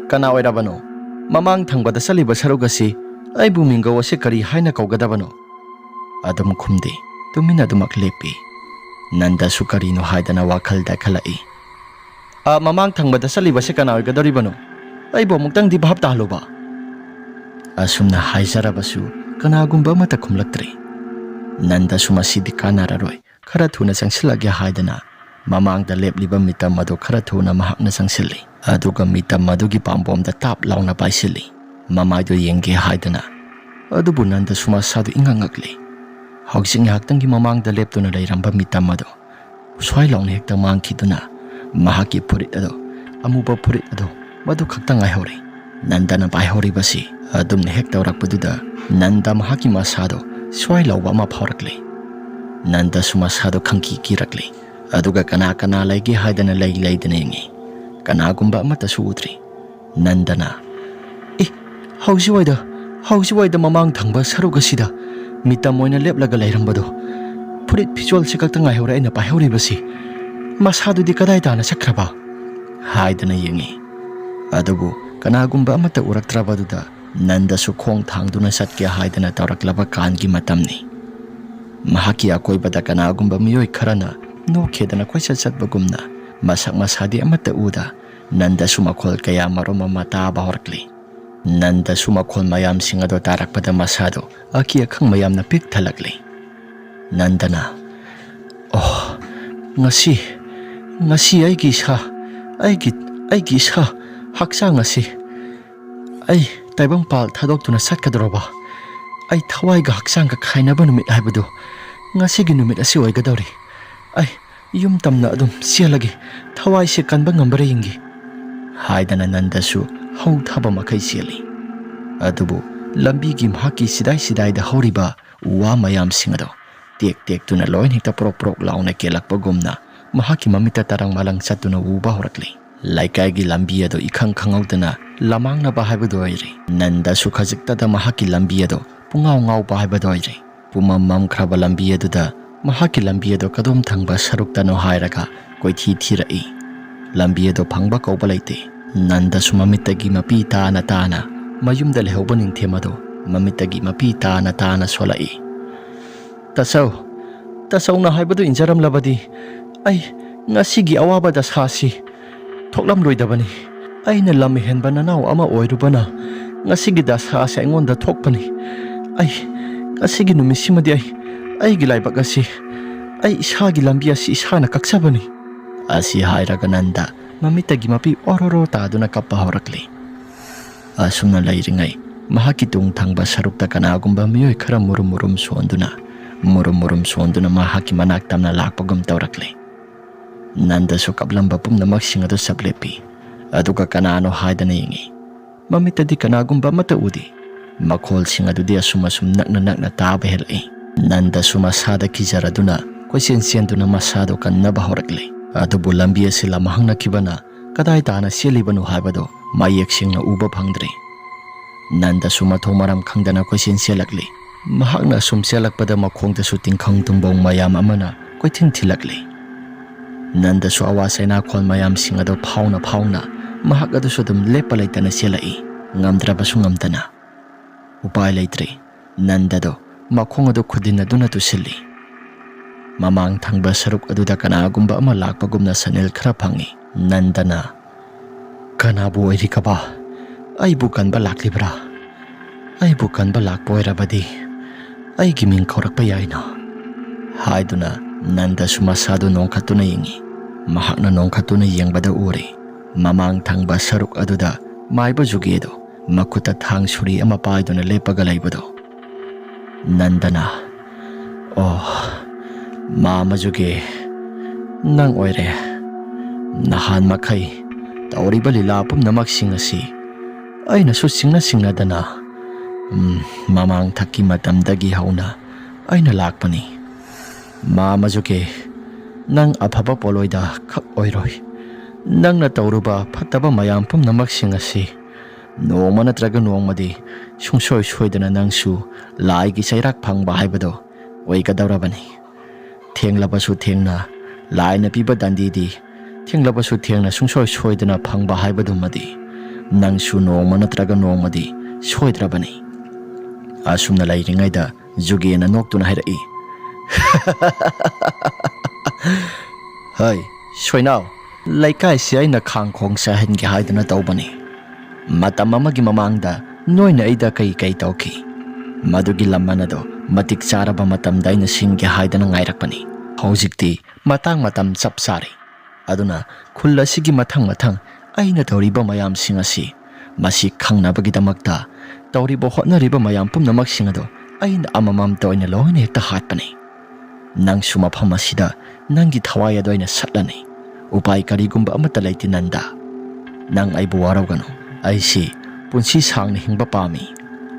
kana oirabano mamang thangbada saliba sarugasi aibu minga wase kari haina kaugadabano. Adum khumde tumina dumak lepi. Nanda sukarino haidana wakhalda khalai. Mamang thangbada saliba se kana oigadoribano aibu muktangdi bhab tahloba. Asumna haizarabasu kanagumba amata khumlaktri. Nanda sumasidi kanararoi khara thuna sangsilagya haidana mamangda lepliba mitam ado khara thuna mahakna sangsilli aduga mitam adugi pambomda tap launa paisili mamaido yenge haidana. Adubu Nanda sumasadu ingangakli haugsing haktangi mamangda leptuna lairamba mitam ado swai launa hekta mangkhiduna mahaki purit ado amuba purit ado madu khaktang aihori. Nandana paihoribasi adumna hekta urakpaduda Nanda mahaki masado swai lauba ama phaurakli. Nanda sumasado khangki kirakli aduga kana laigi haidana laidana yengi kanagumba amata su udri. Nandana hausiwaida mamang thangba sarugasida mitam oina leplaga lairambado purit phijol se kaktang aihora aina paihoribasi masadudi kadai tana sakraba haidana yengi. Adubu kanagumba amata uraktrabaduda Nanda su khong thangduna satke haidana tawraklaba kangi matamni. Mahaki akoibada kanagumba miyoi kharana nokhedana khoisa satbagumna masak masadi amata uda Nandasu makhol kaya marom ama taba horakli. Nandasu makhol mayamsing ado tarakpada masado aki akhang mayam na pik thalakli. Nandana, oh, ngasi aigi sa haksa ngasi. Ay taibang pal thadok tuna satkadoroba. Ay thawai ga haksang ka khainaba numit haibado. Ngasi gi numit asi oigadori. Ay yum tamna adum sialagi thawai se kanba ngambare yingi. Haidana Nandasu hau thaba makai siali. Adubu lambi gi mhaki sidai da horiba uwa mayam singado. Tek tuna loin hita prok launa kelakpa gumna mahaki mamita tarang malang satuna uba horakli. Laikai gi lambi ado ikhang khangaudana lamang na bahaibado oire. Nandasu khajiktada mahaki lambi ado ngau bahaibado oire. Pumamam khraba lambi ado da mahaki lambi ado kadom thangba sarukta no hairaga koithi thirai. Lambi ado phangba kauba laite. Nandasu mamitagi mapi taana mayumda lehauba ningthemado mamitagi mapi taana solai. Tasau na haibado injaram labadi ay ngasigi awaba da sasi thoklam loidabani. Ay na lami henba nanaw ama oirubana ngasigi da sasi aingonda thokpani. Ay ngasigi numisimadi ay gilaibak asi ay isagi lambi asi isana kaksabani. Asi hairaga Nanda mamitagi mapi ororo taduna kappa horakli. Asumna lairingai mahaki tungthangba sarukta kanagumba miyoi khara murum sonduna mahaki manak tamna lakpagum tawrakli. Nandasu kablamba pumnamak singado sablepi aduga kanano haidana yingi. Mamitadi kanagumba mata udi makhol singadudi asum nakna taba helai. Nandasu masada kijaraduna koisen senduna masado kannaba horakli. Adubu lambi asi lamahangna kibana kadai tana sialibanu haibado mayek singna uba phangdre. Nandasu mathong maram khangdana koisen sialakli. Mahakna sum sialakpada makhongda su tingkhang tungbong mayam amana koithing thilakli. Nandasu awasaina khol mayam singado phauna mahak adu sudum lepa laitana sialai ngamdrabasu ngamtana. Upai laitre Nandado makhong adu khudina duna tusilli. Mamang thangba saruk aduda kanagumba ama lakpagumna sanel khara phangi. Nandana, kanabu oiri kaba ai bukan ba laklibra. Ai bukan ba lakpo oirabadi ai giming kaurakpa yaina. Haiduna Nandasu masado nongkhatuna yingi. Mahakna nongkhatuna yengbada uri. Mamang thangba saruk aduda maiba jugedo makuta thang suri ama paiduna lepaga laibado. Nandana, oh, mama juge nang oire. Nahan makai tauriba lilapum namak singasi ay nasu singnadana. Mamang thaki matamdagi hauna ay nalakpani. Mama juge nang aphaba poloida khak oiroi. Nang natauruba phataba mayampum namak singasi noma natraga nongmadi sungsoy-soydana nangsu laigi sairak phangba haibado oigadawrabani. Thenglabasu thengna laina piba dandidi thenglabasu thengna sungsoy-soydana phangba haibadumadi nangsu noma natraga nongmadi soidrabani. Asumna lairingaida jugena noktuna hairai. Hai soinau laikai si aina khangkhong sa hengi haidana tawbani. Matam amagi mamangda noina aida kai tawki. Madugi lamanado matik charaba matamda aina singgi haidana ngairakpani. Haujikti matang chap sari. Aduna khulla sigi mathang aina tawriba mayam singasi masi khangnabagidamakta tawriba hotnariba mayam pumnamak singado aina amamam toina loina hekta hatpani. Nang sumafam asida nangi thawai ado aina satlani. Upai karigumba amata laiti Nanda. Nang aibu warawgano aisi punsi sangna hingba pami.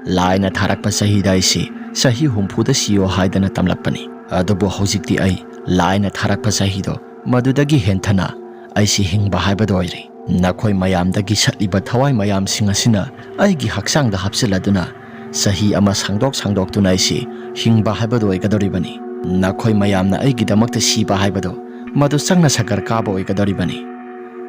Laina tharakpa sahida aisi sahi humpuda siyo haidana tamlakpani. Adubu haujikti ai laina tharakpa sahido madudagi henthana aisi hingba haibado oire. Nakhoi mayamdagi satliba thawai mayam singasina aigi haksangda hapsiladuna sahi ama sangdok tuna aisi hingba haibado oigadoribani. Nakhoi mayamna aigidamakta siba haibado madu sangna sakar kaba oigadoribani.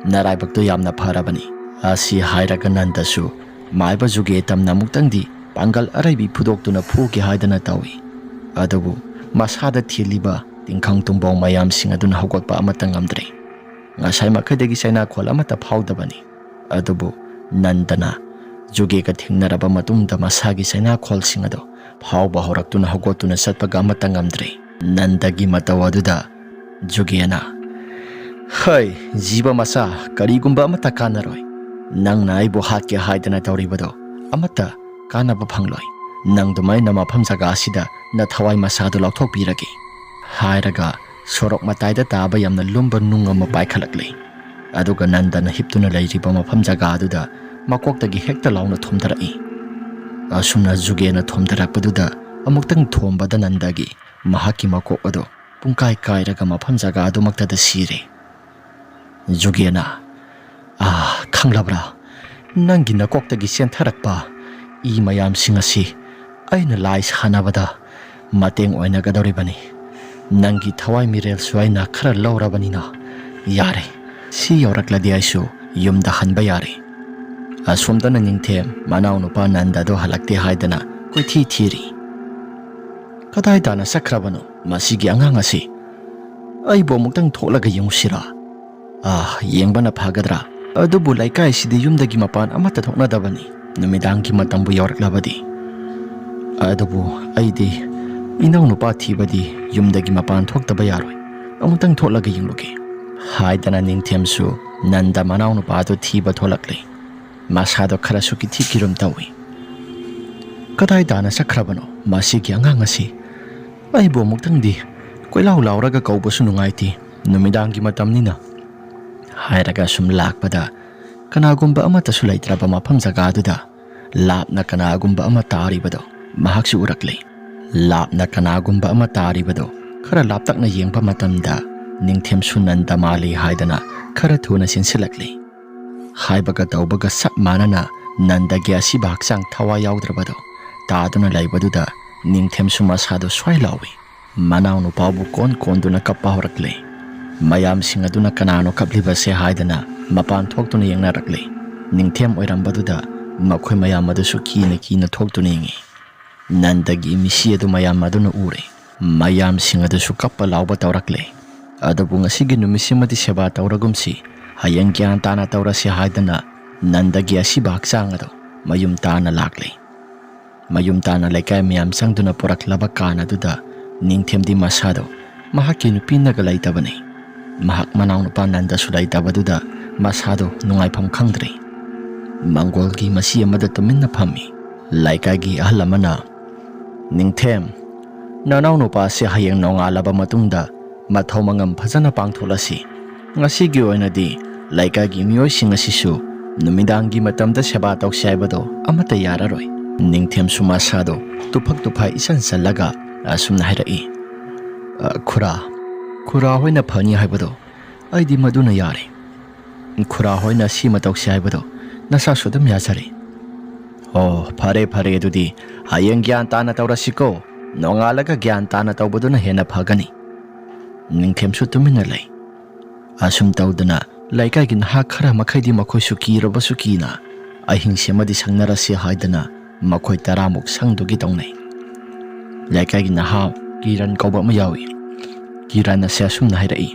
Naraibakto yamna pharabani. Asi hairaga Nandasu maiba juge tamna muktangdi pangal araibi phudoktuna phuki haidana tawi. Adubu masada thiliba tingkhang tumbong mayam singaduna hogotpa amatang amdre. ngasai makhadagi saina khol amata phaudabani adubu Nandana Jugega thingnaraba matungda masagi saina khol singado phauba horaktuna hogotuna satpaga amata ngamdre Nandagi matawaduda Jugena Hai jiba masa karigumba amata kanaroi nangna aibu hatke haidana tawribado amata kanaba phangloi nangdumai na mafam jaga asida na thawai masadu lauthokpirage hairaga sorok mataida taba yamna lumba nunga ma paikhalakle aduga Nandana hiptuna leiriba mafam jaga aduda makoktagi hekta launa thomdarai asumna Jugena thomdarakpaduda amuktang thombada Nandagi mahaki makok ado pungkai kairaga mafam jaga adu maktada sire Jugena khanglabra nangi nakoktagi sentharakpa I mayam singasi aina lai sanabada mateng oina gadoribani nangi thawai mirel suaina khara laurabanina yare si yorakladi aisu yumda hanba yare asomdana ningthem manau nupa Nanda do halakte haidana koithi thiri kadai dana sakrabano masigi angang asi aibo muktang tholaga yungsira yengbana phagadra adubu laikai sidi yumdagi mapan amata thoknadabani numidangi matambu yoraklabadi adubu aidi inau nupa thibadi yumdagi mapan thokdaba yaroi amutang tholaga yingluge haidana ningthemsu Nanda manau nupa ado thiba tholakle masado khara suki thikirum tawi kadai dana sakrabano masigi angang asi aibo muktangdi koilau lauraga kaubasu nungaiti numidangi matamnina hairaga sum lakpada kanagumba amata sulaitraba mafam jaga aduda lapna kanagumba ama taribado mahaksu urakle lapna kanagumba ama taribado khara laptakna yengpa matamda ningthem Nanda mali haidana khara thuna sinsilakle haibaga taubaga sap manana Nandagi asiba haksang thawa yaudrabado taduna laibaduda ningthem masado swai lawi manau nupabu konduna kappa horakle mayam singaduna kanano kaplibase haidana mapan thoktuna yengnarakle ningthem oirambaduda makhoi mayam adusu kina thoktuna yengi Nandagi misi adu mayam aduna ure mayam singadusu kappa lauba tawrakle adabu ngasigi numisimadi seba tawragumsi hayang gyan tana tawrasi haidana Nandagi asiba haksang ado mayum tana lakle mayum tana laikai mayam sangduna poraklaba kana duda ningthemdi masado mahaki nupinaga laitabane mahak manau nupa Nanda sulaidabaduda masado nungaipam khangdre mangolgi masi amada tuminna phami laikagi ahlamana ningthem nanau nupa se hayeng nongalaba matungda mathau mangam phajana pangtholasi ngasigi oinadi laikagi miyoi asisu numidangi matamda seba tawsaibado amata yararoi ningthem sumasado tuphak tuphai isan salaga asumna hairai khura hoina phani haibado aidi maduna yare khura hoina sima tawsi haibado nasa sudam yasare phare adudi hayeng gyan tana tawrasiko nongalaga gyan tana tawbaduna hena phagani ningthem su tumina lai asum tawdana laikai gin ha khara makhaidi makhoi su kiraba su kina ahing semadi sangnarasi haidana makhoi taramuk sangdugi tongnai laikai gin ha kiran kauba ma yawi kiran na asum na hairai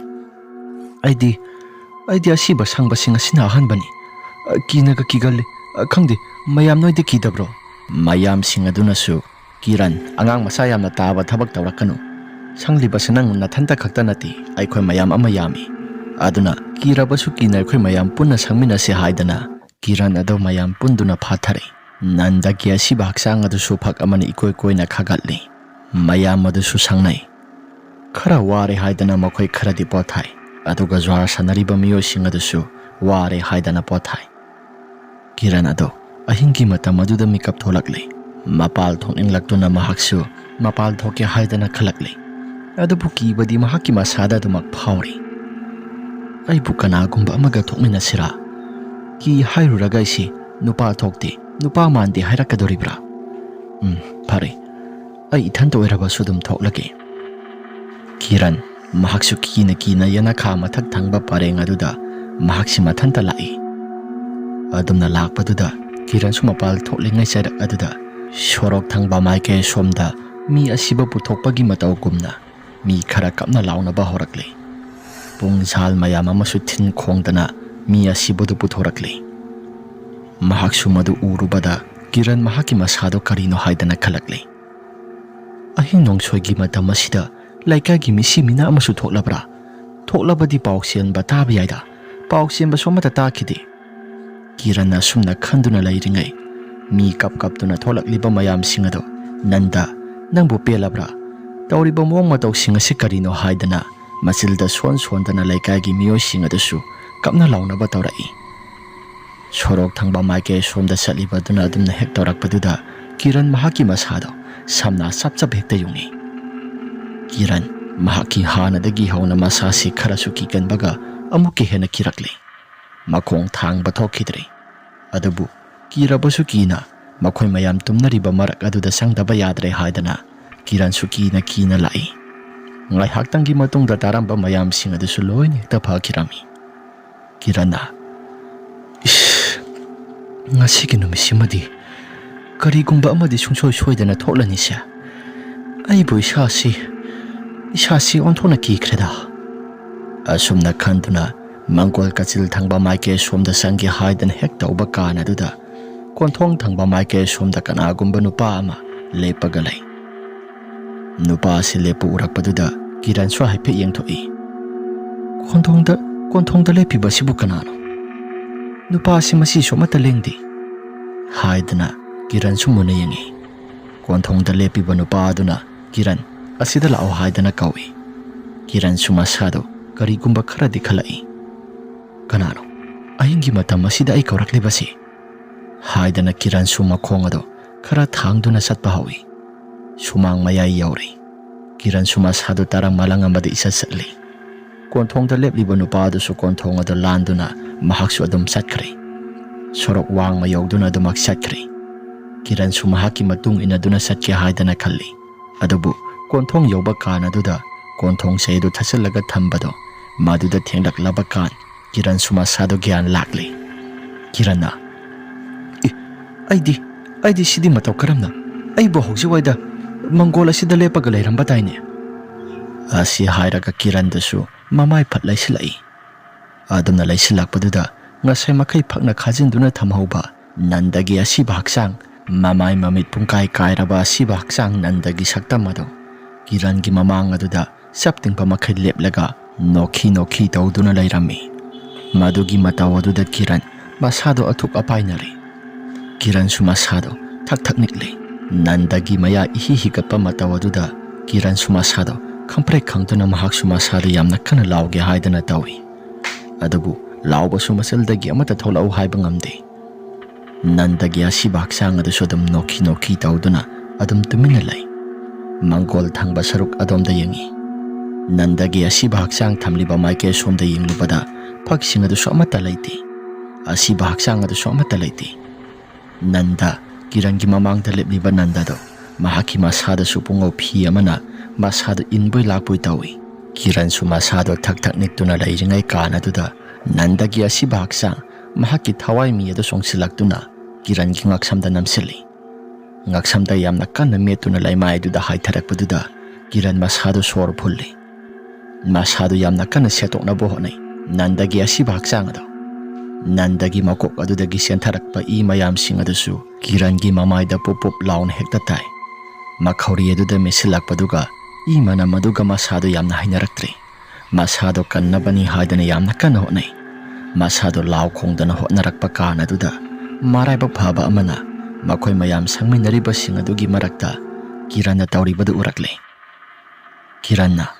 aidi asiba sangba singa sina hanbani kinaga kigalle khangde mayam noide kidabro mayam singaduna su kiran angang masa yamna taba thabak tawrakanu sangliba sanang nathanta khakta nati aikhoi mayam ama yami aduna kirabasu kina aikhoi mayam punna sangmina se haidana kiran ado mayam punduna phathare Nandagi asiba haksang adu su phak amani ikoi koina khagatli mayam adu su sangnai khara ware haidana makhoi khara di pothai aduga jwar sanariba miyo singadu su ware haidana pothai kiran ado ahingi matam aduda mikap tholakle mapal thongning laktuna mahaksu mapal thoke haidana khalakle adubu kibadi mahaki masada dumak phauri aibu kanagumba amaga thokmina sira ki hairuraga isi nupa thokte nupa mande hairakadoribra phare ai ithanto eraba sudum thoklage kiran mahaksu kina yana kha mathak thangba pareng aduda mahaksi mathanta lai adumna lakpaduda kiran sumapal thoklingai sarak aduda sorok thangba maike somda mi asiba puthokpagi matau kumna mi khara kapna launa ba horakle ꯄꯨꯡꯖꯥꯜ ꯃꯌꯥꯝ ꯑꯃꯁꯨ ꯊꯤꯟ ꯈꯣꯡꯗꯅ ꯃꯤ ꯑꯁꯤꯕꯨꯗꯨ ꯄꯨꯊꯣꯔꯛꯂꯤ꯫ ꯃꯍꯥꯛꯁꯨ ꯃꯗꯨ ꯎꯔꯨꯕꯗ ꯀꯤꯔꯟ ꯃꯍꯥꯛꯀꯤ ꯃꯁꯥꯗꯣ ꯀꯔꯤꯅꯣ ꯍꯥꯏꯗꯅ ꯈꯜꯂꯛꯂꯤ꯫ ꯑꯍꯤꯡ ꯅꯣꯡꯁꯣꯏꯒꯤ ꯃꯇꯝ ꯑꯁꯤꯗ ꯂꯩꯀꯥꯏꯒꯤ ꯃꯤꯁꯤ ꯃꯤꯅꯥ ꯑꯃꯁꯨ ꯊꯣꯛꯂꯕ꯭ꯔꯥ? ꯊꯣꯛꯂꯕꯗꯤ ꯄꯥꯎ ꯆꯦꯟꯕ ꯇꯥꯕ ꯌꯥꯏꯗ꯫ ꯄꯥꯎ ꯆꯦꯟꯕꯁꯨ ꯑꯃꯠꯇ ꯇꯥꯈꯤꯗꯦ꯫ ꯀꯤꯔꯟꯅ ꯑꯁꯨꯝꯅ ꯈꯟꯗꯨꯅ ꯂꯩꯔꯤꯉꯩ ꯃꯤ ꯀꯞꯇꯨꯅ ꯊꯣꯛꯂꯛꯂꯤꯕ ꯃꯌꯥꯝꯁꯤꯡ ꯑꯗꯣ "ꯅꯟꯗ, ꯅꯪꯕꯨ ꯄꯦꯜꯂꯕ꯭ꯔꯥ? ꯇꯧꯔꯤꯕ ꯃꯑꯣꯡ ꯃꯇꯧꯁꯤꯡ ꯑꯁꯤ ꯀꯔꯤꯅꯣ?" ꯍꯥꯏꯗꯅ ꯃꯆꯤꯜꯗ ꯁꯣꯟꯗꯅ ꯂꯩꯀꯥꯏꯒꯤ ꯃꯤꯑꯣꯏꯁꯤꯡ ꯑꯗꯨꯁꯨ ꯀꯞꯅ ꯂꯥꯎꯅꯕ ꯇꯧꯔꯛꯏ꯫ ꯁꯣꯔꯣꯛ ꯊꯪꯕ ꯃꯥꯏꯀꯩ ꯁꯣꯝꯗ ꯆꯠꯂꯤꯕ ꯑꯗꯨꯅ ꯑꯗꯨꯝꯅ ꯍꯦꯛ ꯇꯧꯔꯛꯄꯗꯨꯗ ꯀꯤꯔꯟ ꯃꯍꯥꯛꯀꯤ ꯃꯁꯥꯗꯣ ꯁꯝꯅ ꯆꯞ ꯍꯦꯛꯇ ꯌꯨꯡꯉꯤ꯫ ꯀꯤꯔꯟ ꯃꯍꯥꯛꯀꯤ ꯍꯥꯟꯅꯗꯒꯤ ꯍꯧꯅ ꯃꯁꯥꯁꯤ ꯈꯔꯁꯨ ꯀꯤꯒꯟꯕꯒ ꯑꯃꯨꯛꯀ ꯍꯦꯟꯅ ꯀꯤꯔꯛꯂꯤ꯫ ꯃꯈꯣꯡ ꯊꯥꯡꯕ ꯊꯣꯛꯈꯤꯗ꯭ꯔꯦ꯫ ꯑꯗꯨꯕꯨ ꯀꯤꯔꯕꯁꯨ ꯀꯤꯅ ꯃꯈꯣꯏ ꯃꯌꯥꯝ ꯇꯨꯝꯅꯔꯤꯕ ꯃꯔꯛ ꯑꯗꯨꯗ ꯆꯪꯗꯕ ꯌꯥꯗ꯭ꯔꯦ ꯍꯥꯏꯗꯅ ꯀꯤꯔꯟꯁꯨ ꯀꯤꯅ ꯂꯥꯛꯏ꯫ ꯉꯥꯏꯍꯥꯛꯇꯪꯒꯤ ꯃꯇꯨꯡꯗ ꯇꯥꯔꯝꯕ ꯃꯌꯥꯝꯁꯤꯡ ꯑꯗꯨꯁꯨ ꯂꯣꯏꯅ ꯍꯦꯛꯇ ꯐꯈꯤꯔꯝꯃꯤ꯫ ꯀꯤꯔꯟꯅ "ꯉꯁꯤꯒꯤ ꯅꯨꯃꯤꯠꯁꯤꯃꯗꯤ ꯀꯔꯤꯒꯨꯝꯕ ꯑꯃꯗꯤ ꯁꯨꯡꯁꯣꯏ ꯁꯣꯏꯗꯅ ꯊꯣꯛꯂꯅꯤꯁꯦ꯫ ꯑꯩꯕꯨ ꯏꯁꯥꯁꯤ ꯑꯣꯟꯊꯣꯛꯅ ꯀꯤꯈ꯭ꯔꯦꯗ." ꯑꯁꯨꯝꯅ ꯈꯟꯗꯨꯅ ꯃꯪꯒꯣꯜ ꯀꯥꯆꯤꯜ ꯊꯪꯕ ꯃꯥꯏꯀꯩ ꯁꯣꯝꯗ ꯆꯪꯒꯦ ꯍꯥꯏꯗꯅ ꯍꯦꯛ ꯇꯧꯕ ꯀꯥꯟ ꯑꯗꯨꯗ ꯀꯣꯟꯊꯣꯡ ꯊꯪꯕ ꯃꯥꯏꯀꯩ ꯁꯣꯝꯗ ꯀꯅꯥꯒꯨꯝꯕ ꯅꯨꯄꯥ ꯑꯃ ꯂꯦꯞꯄꯒ ꯂꯩ꯫ ꯅꯨꯄꯥ ꯑꯁꯤ ꯂꯦꯞꯄ ꯎꯔꯛꯄꯗꯨꯗ ꯀꯤꯔꯟꯁꯨ ꯍꯥꯏꯐꯦꯠ ꯌꯦꯡꯊꯣꯛꯏ꯫ ꯀꯣꯟꯊꯣꯡꯗ ꯂꯦꯞꯄꯤꯕ ꯑꯁꯤꯕꯨ ꯀꯅꯥꯅꯣ? ꯅꯨꯄꯥ ꯑꯁꯤ ꯃꯁꯤꯁꯨ ꯑꯃꯠꯇ ꯂꯦꯡꯗꯦ ꯍꯥꯏꯗꯅ ꯀꯤꯔꯟꯁꯨ ꯃꯨꯟꯅ ꯌꯦꯡꯉꯤ꯫ ꯀꯣꯟꯊꯣꯡꯗ ꯂꯦꯞꯄꯤꯕ ꯅꯨꯄꯥ ꯑꯗꯨꯅ "ꯀꯤꯔꯟ, ꯑꯁꯤꯗ ꯂꯥꯛꯑꯣ" ꯍꯥꯏꯗꯅ ꯀꯧꯏ꯫ ꯀꯤꯔꯟꯁꯨ ꯃꯁꯥꯗꯣ ꯀꯔꯤꯒꯨꯝꯕ ꯈꯔꯗꯤ ꯈꯜꯂꯛꯏ꯫ "ꯀꯅꯥꯅꯣ ꯑꯍꯤꯡꯒꯤ ꯃꯇꯝ ꯑꯁꯤꯗ ꯑꯩ ꯀꯧꯔꯛꯂꯤꯕꯁꯤ?" ꯍꯥꯏꯗꯅ ꯀꯤꯔꯟꯁꯨ ꯃꯈꯣꯡ ꯑꯗꯣ ꯈꯔ ꯊꯥꯡꯗꯨꯅ ꯆꯠꯄ ꯍꯧꯏ꯫ ꯁꯨꯃꯥꯡ ꯃꯌꯥꯏ ꯌꯧꯔꯦ꯫ ꯀꯤꯔꯟꯁꯨ ꯃꯁꯥꯗꯣ ꯇꯔꯪ ꯃꯂꯪ ꯑꯃꯗ ꯏꯆꯠ ꯆꯠꯂꯤ꯫ ꯀꯣꯟꯊꯣꯡꯗ ꯂꯦꯞꯂꯤꯕ ꯅꯨꯄꯥ ꯑꯗꯨꯁꯨ ꯀꯣꯟꯊꯣꯡ ꯑꯗꯨ ꯂꯥꯟꯗꯨꯅ ꯃꯍꯥꯛꯁꯨ ꯑꯗꯨꯝ ꯆꯠꯈ꯭ꯔꯦ꯫ ꯁꯣꯔꯣꯛ ꯋꯥꯡꯃ ꯌꯧꯗꯨꯅ ꯑꯗꯨꯃꯛ ꯆꯠꯈ꯭ꯔꯦ꯫ ꯀꯤꯔꯟꯁꯨ ꯃꯍꯥꯛꯀꯤ ꯃꯇꯨꯡ ꯏꯟꯅꯗꯨꯅ ꯆꯠꯀꯦ ꯍꯥꯏꯗꯅ ꯈꯜꯂꯤ꯫ ꯑꯗꯨꯕꯨ ꯀꯣꯟꯊꯣꯡ ꯌꯧꯕ ꯀꯥꯟ ꯑꯗꯨꯗ ꯀꯣꯟꯊꯣꯡ ꯆꯩ ꯑꯗꯨ ꯊꯠꯆꯤꯜꯂꯒ ꯊꯝꯕꯗꯣ ꯃꯗꯨꯗ ꯊꯦꯡꯂꯛꯂꯕ ꯀꯥꯟ ꯀꯤꯔꯟꯁꯨ ꯃꯁꯥꯗꯣ ꯒ꯭ꯌꯥꯟ ꯂꯥꯛꯂꯤ꯫ ꯀꯤꯔꯟꯅ "ꯑꯩꯗꯤ ꯁꯤꯗꯤ ꯃꯇꯧ ꯀꯔꯝꯅ? ꯑꯩꯕꯨ ꯍꯧꯖꯤꯛꯋꯥꯏꯗ ꯃꯪꯒꯣꯜ ꯑꯁꯤꯗ ꯂꯦꯞꯄꯒ ꯂꯩꯔꯝꯕ ꯇꯥꯏꯅꯦ." ꯑꯁꯤ ꯍꯥꯏꯔꯒ ꯀꯤꯔꯟꯗꯁꯨ ꯃꯃꯥꯏ ꯐꯠ ꯂꯩꯁꯤꯜꯂꯛꯏ꯫ ꯑꯗꯨꯝꯅ ꯂꯩꯁꯤꯜꯂꯛꯄꯗꯨꯗ ꯉꯁꯥꯏ ꯃꯈꯩ ꯐꯛꯅ ꯈꯥꯖꯤꯟꯗꯨꯅ ꯊꯝꯍꯧꯕ ꯅꯟꯗꯒꯤ ꯑꯁꯤꯕ ꯍꯛꯆꯥꯡ, ꯃꯃꯥꯏ ꯃꯃꯤꯠ ꯄꯨꯡꯀꯥꯏ ꯀꯥꯏꯔꯕ ꯑꯁꯤꯕ ꯍꯛꯆꯥꯡ ꯅꯟꯗꯒꯤ ꯁꯛꯇꯝ ꯑꯗꯨ ꯀꯤꯔꯟꯒꯤ ꯃꯃꯥꯡ ꯑꯗꯨꯗ ꯆꯞꯇꯤꯡꯕ ꯃꯈꯩ ꯂꯦꯞꯂꯒ ꯅꯣꯛꯈꯤ ꯇꯧꯗꯨꯅ ꯂꯩꯔꯝꯃꯤ꯫ ꯃꯗꯨꯒꯤ ꯃꯇꯧ ꯑꯗꯨꯗ ꯀꯤꯔꯟ ꯃꯁꯥꯗꯣ ꯑꯊꯨꯛ ꯑꯄꯥꯏꯅꯔꯦ꯫ ꯀꯤꯔꯟꯁꯨ ꯃꯁꯥꯗꯣ ꯊꯛ ꯅꯤꯛꯂꯤ꯫ ꯅꯟꯗꯒꯤ ꯃꯌꯥ ꯏꯍꯤ ꯍꯤꯒꯠꯄ ꯃꯇꯧ ꯑꯗꯨꯗ ꯀꯤꯔꯟꯁꯨ ꯃꯁꯥꯗꯣ ꯈꯪꯄ꯭ꯔꯦꯛ ꯈꯪꯗꯨꯅ ꯃꯍꯥꯛꯁꯨ ꯃꯁꯥꯗꯣ ꯌꯥꯝꯅ ꯀꯟꯅ ꯂꯥꯎꯒꯦ ꯍꯥꯏꯗꯅ ꯇꯧꯏ꯫ ꯑꯗꯨꯕꯨ ꯂꯥꯎꯕꯁꯨ ꯃꯆꯜꯗꯒꯤ ꯑꯃꯠꯇ ꯊꯣꯛꯂꯛꯎ ꯍꯥꯏꯕ ꯉꯝꯗꯦ꯫ ꯅꯟꯗꯒꯤ ꯑꯁꯤꯕ ꯍꯛꯆꯥꯡ ꯑꯗꯨꯁꯨ ꯑꯗꯨꯝ ꯅꯣꯛꯈꯤ ꯇꯧꯗꯨꯅ ꯑꯗꯨꯝ ꯇꯨꯃꯤꯟꯅ ꯂꯩ꯫ ꯃꯪꯒꯣꯜ ꯊꯪꯕ ꯁꯔꯨꯛ ꯑꯗꯣꯝꯗ ꯌꯦꯡꯉꯤ꯫ ꯅꯟꯗꯒꯤ ꯑꯁꯤꯕ ꯍꯛꯆꯥꯡ ꯊꯝꯂꯤꯕ ꯃꯥꯏꯀꯩ ꯁꯣꯝꯗ ꯌꯦꯡꯂꯨꯕꯗ ꯐꯛꯁꯤꯡ ꯑꯗꯨꯁꯨ ꯑꯃꯠꯇ ꯂꯩꯇꯦ꯫ ꯑꯁꯤꯕ ꯍꯛꯆꯥꯡ ꯑꯗꯨꯁꯨ ꯑꯃꯠꯇ ꯂꯩꯇꯦ꯫ ꯅꯟꯗ, ꯀꯤꯔꯟꯒꯤ ꯃꯃꯥꯡꯗ ꯂꯦꯞꯂꯤꯕ ꯅꯟꯗꯗꯣ ꯃꯍꯥꯛꯀꯤ ꯃꯁꯥꯗꯁꯨ ꯄꯨꯡꯉꯧ ꯐꯤ ꯑꯃꯅ ꯃꯁꯥꯗ ꯏꯟꯕꯣꯏ ꯂꯥꯛꯄꯣꯏ ꯇꯧꯏ꯫ ꯀꯤꯔꯟꯁꯨ ꯃꯁꯥꯗꯣ ꯊꯛ ꯅꯤꯛꯇꯨꯅ ꯂꯩꯔꯤꯉꯩ ꯀꯥꯟ ꯑꯗꯨꯗ ꯅꯟꯗꯒꯤ ꯑꯁꯤꯕ ꯍꯛꯆꯥꯡ ꯃꯍꯥꯛꯀꯤ ꯊꯋꯥꯏ ꯃꯤ ꯑꯗꯨ ꯆꯣꯡꯁꯤꯜꯂꯛꯇꯨꯅ ꯀꯤꯔꯟꯒꯤ ꯉꯛꯁꯝꯗ ꯅꯝꯁꯤꯜꯂꯤ꯫ ꯉꯛꯁꯝꯗ ꯌꯥꯝꯅ ꯀꯟꯅ ꯃꯦꯠꯇꯨꯅ ꯂꯩꯃꯥꯏ ꯑꯗꯨꯗ ꯍꯥꯏꯊꯔꯛꯄꯗꯨꯗ ꯀꯤꯔꯟ ꯃꯁꯥꯗꯣ ꯁꯣꯔ ꯐꯨꯜꯂꯤ꯫ ꯃꯁꯥꯗꯣ ꯌꯥꯝꯅ ꯀꯟꯅ ꯁꯦꯠꯇꯣꯛꯅꯕ ꯍꯣꯠꯅꯩ ꯅꯟꯗꯒꯤ ꯑꯁꯤꯕ ꯍꯛꯆꯥꯡ ꯑꯗꯣ꯫ ꯅꯟꯗꯒꯤ ꯃꯀꯣꯛ ꯑꯗꯨꯗꯒꯤ ꯆꯦꯟꯊꯔꯛꯄ ꯏ ꯃꯌꯥꯝꯁꯤꯡ ꯑꯗꯨꯁꯨ ꯀꯤꯔꯟꯒꯤ ꯃꯃꯥꯏꯗ ꯄꯨꯞ ꯂꯥꯎꯅ ꯍꯦꯛꯇ ꯇꯥꯏ꯫ ꯃꯈꯧꯔꯤ ꯑꯗꯨꯗ ꯃꯦꯠꯁꯤꯜꯂꯛꯄꯗꯨꯒ ꯏ ꯃꯅꯝ ꯑꯗꯨꯒ ꯃꯁꯥꯗꯣ ꯌꯥꯝꯅ ꯍꯩꯅꯔꯛꯇ꯭ꯔꯦ꯫ ꯃꯁꯥꯗꯣ ꯀꯟꯅꯕꯅꯤ ꯍꯥꯏꯗꯅ ꯌꯥꯝꯅ ꯀꯟꯅ ꯍꯣꯠꯅꯩ꯫ ꯃꯁꯥꯗꯣ ꯂꯥꯎ ꯈꯣꯡꯗꯅ ꯍꯣꯠꯅꯔꯛꯄ ꯀꯥꯟ ꯑꯗꯨꯗ ꯃꯔꯥꯏꯕꯛ ꯐꯕ ꯑꯃꯅ ꯃꯈꯣꯏ ꯃꯌꯥꯝ ꯁꯪꯃꯤꯟꯅꯔꯤꯕꯁꯤꯡ ꯑꯗꯨꯒꯤ ꯃꯔꯛꯇ ꯀꯤꯔꯟꯅ ꯇꯧꯔꯤꯕꯗꯨ ꯎꯔꯛꯂꯦ꯫ ꯀꯤꯔꯟꯅ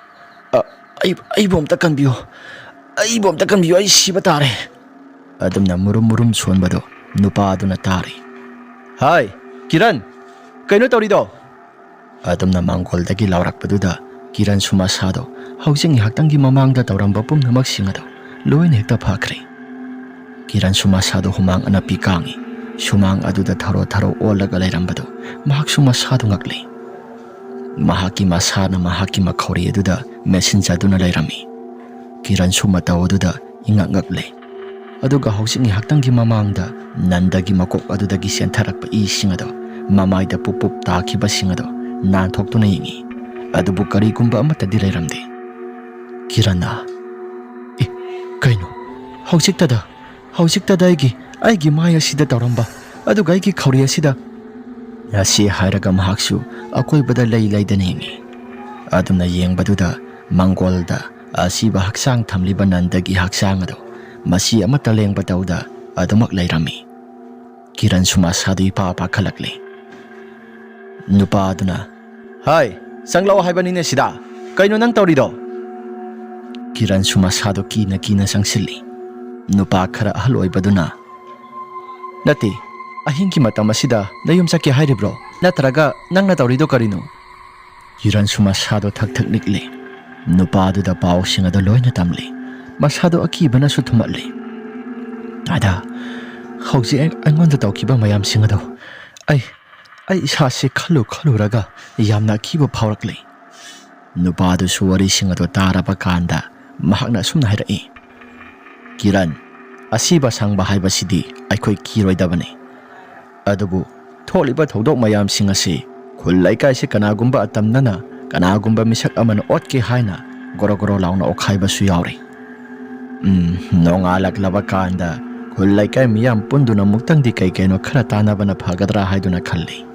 "ꯑꯩꯕꯨ ꯑꯝꯇ ꯀꯟꯕꯤꯌꯨ, ꯑꯩ ꯁꯤꯕ ꯇꯥꯔꯦ." ꯑꯗꯨꯝꯅ ꯃꯨꯔꯨꯝ ꯁꯣꯟꯕꯗꯣ ꯅꯨꯄꯥ ꯑꯗꯨꯅ ꯇꯥꯔꯤ꯫ "ꯍꯥꯏ ꯀꯤꯔꯟ, ꯀꯩꯅꯣ ꯇꯧꯔꯤꯗꯣ?" ꯑꯗꯨꯝꯅ ꯃꯥꯡꯒꯣꯜꯗꯒꯤ ꯂꯥꯎꯔꯛꯄꯗꯨꯗ ꯀꯤꯔꯟꯁꯨ ꯃꯁꯥꯗꯣ ꯍꯧꯖꯤꯛ ꯉꯥꯏꯍꯥꯛꯇꯪꯒꯤ ꯃꯃꯥꯡꯗ ꯇꯧꯔꯝꯕ ꯄꯨꯝꯅꯃꯛꯁꯤꯡ ꯑꯗꯣ ꯂꯣꯏꯅ ꯍꯦꯛꯇ ꯐꯈ꯭ꯔꯦ꯫ ꯀꯤꯔꯟꯁꯨ ꯃꯁꯥꯗꯣ ꯍꯨꯃꯥꯡ ꯑꯅꯞꯄꯤ ꯀꯥꯡꯉꯤ꯫ ꯁꯨꯃꯥꯡ ꯑꯗꯨꯗ ꯊꯔꯣ ꯑꯣꯜꯂꯒ ꯂꯩꯔꯝꯕꯗꯣ ꯃꯍꯥꯛꯁꯨ ꯃꯁꯥꯗꯣ ꯉꯛꯂꯤ꯫ ꯃꯍꯥꯛꯀꯤ ꯃꯁꯥꯅ ꯃꯍꯥꯛꯀꯤ ꯃꯈꯧꯔꯤ ꯑꯗꯨꯗ ꯃꯦꯠꯁꯤꯟꯖꯗꯨꯅ ꯂꯩꯔꯝꯃꯤ꯫ ꯀꯤꯔꯟꯁꯨ ꯃꯇꯧ ꯑꯗꯨꯗ ꯏꯉꯛ-ꯉꯛꯂꯦ꯫ ꯑꯗꯨꯒ ꯍꯧꯖꯤꯛ ꯉꯥꯏꯍꯥꯛꯇꯪꯒꯤ ꯃꯃꯥꯡꯗ ꯅꯟꯗꯒꯤ ꯃꯀꯣꯛ ꯑꯗꯨꯗꯒꯤ ꯆꯦꯟꯊꯔꯛꯄ ꯏꯁꯤꯡ ꯑꯗꯣ ꯃꯃꯥꯏꯗ ꯄꯨꯞ ꯇꯥꯈꯤꯕꯁꯤꯡ ꯑꯗꯣ ꯅꯥꯟꯊꯣꯛꯇꯨꯅ ꯌꯦꯡꯉꯤ꯫ ꯑꯗꯨꯕꯨ ꯀꯔꯤꯒꯨꯝꯕ ꯑꯃꯠꯇꯗꯤ ꯂꯩꯔꯝꯗꯦ꯫ ꯀꯤꯔꯟꯅ Kaino, hausiktada aigi maya sida tauramba, aduga aigi khawri asida. Asi hairaga mahaksu akoibada laidana yengi. Adumna yengbaduda Mangolda asiba haksang thamliba Nandagi haksang ado masi amata lengba tauda adumak lairami. Kiran sumasadu ipa khalakle. Nupa aduna, "Hai, sanglaw haibanine sida. Kaino nang taurido?" Kiran sumasadu kina sangsilli. Nupa khara ahal oibaduna, "Nati, ahingki matam asida nayum sakya hairibro, natraga nangna taurido karino?" Kiran sumasadu thak nikle. Nupa aduda pau singado loina tamli. Masado akibana su thumatli. "Ada, hauji angonda tawkiba mayam singado. Ai isase khaluraga yamna akiba phaurakle." Nupa adu suwari singado taraba kanda mahakna sumna hairai. "Kiran, asiba sangba haibasidi aikoi kiroidabane. Adubu tholiba thodok mayam singase khulai se kanagumba atamnana kanagumba misak amana otke haina gorogoro launa okhaiba su yauri. Nongalak laba kanda khulai miyam punduna muktangdi kaino khara tanabana phagadra haiduna khalli.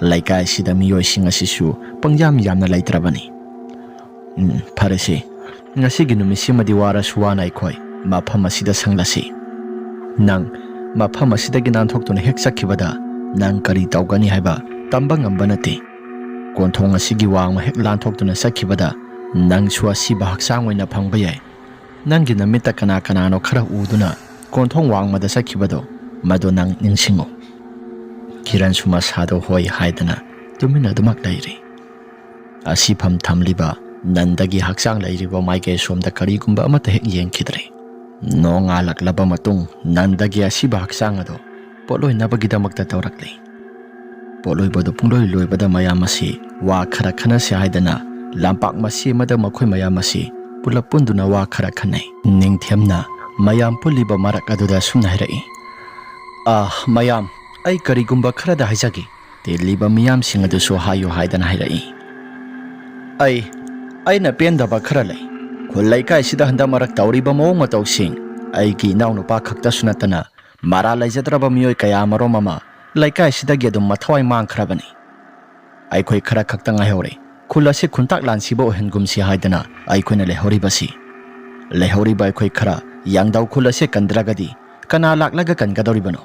Laikai sida miyoi singasisu pangyam yamna laitrabani. Parese ngasigi numisimadi wara suwana aikoi mafam asida sanglasi. Nang mafam asidagi nanthoktuna hek sakhibada nang kari tawgani haiba tamba ngamba nate. Konthong asigi wangma hek lanthoktuna sakhibada nang su asiba haksang oina phangba yai. Nangi namita kana no khara uduna konthong wangmada sakhibado mado nang ningsingo." Kiran sumasado hoi haidana tumina dumak lairi. Asifam thamliba Nandagi haksang lairiba maike somda karigumba amata hek yengkhidre. Nongalak laba matung Nandagi asiba haksang ado poloi nabagidamakta tawrakle. Poloi bodo pungloi loibada mayamasi wa khara khana se haidana lampak masi mada makhoi mayamasi pulap punduna wa khara khanai. Ningthemna mayam puliba marak aduda sumna hairai. Mayam, ai karigumba khara da haijagi teliba miyam singadu so hayo haidana hairai. Aina pendaba khara lai. Khulai sida handa marak tauriba mawong matawsing aigi naunupa khakta sunatana mara laijadraba miyoi kaya maromama laikai sidagi adum mathawai mangkhrabani. Aikhoi khara khakta ngaihore khulasi khuntak lansiba ohengumsi haidana aikhoina lehoribasi. Lehoriba aikhoi khara yangdau khulasi kandragadi kana laklaga kangadoribano.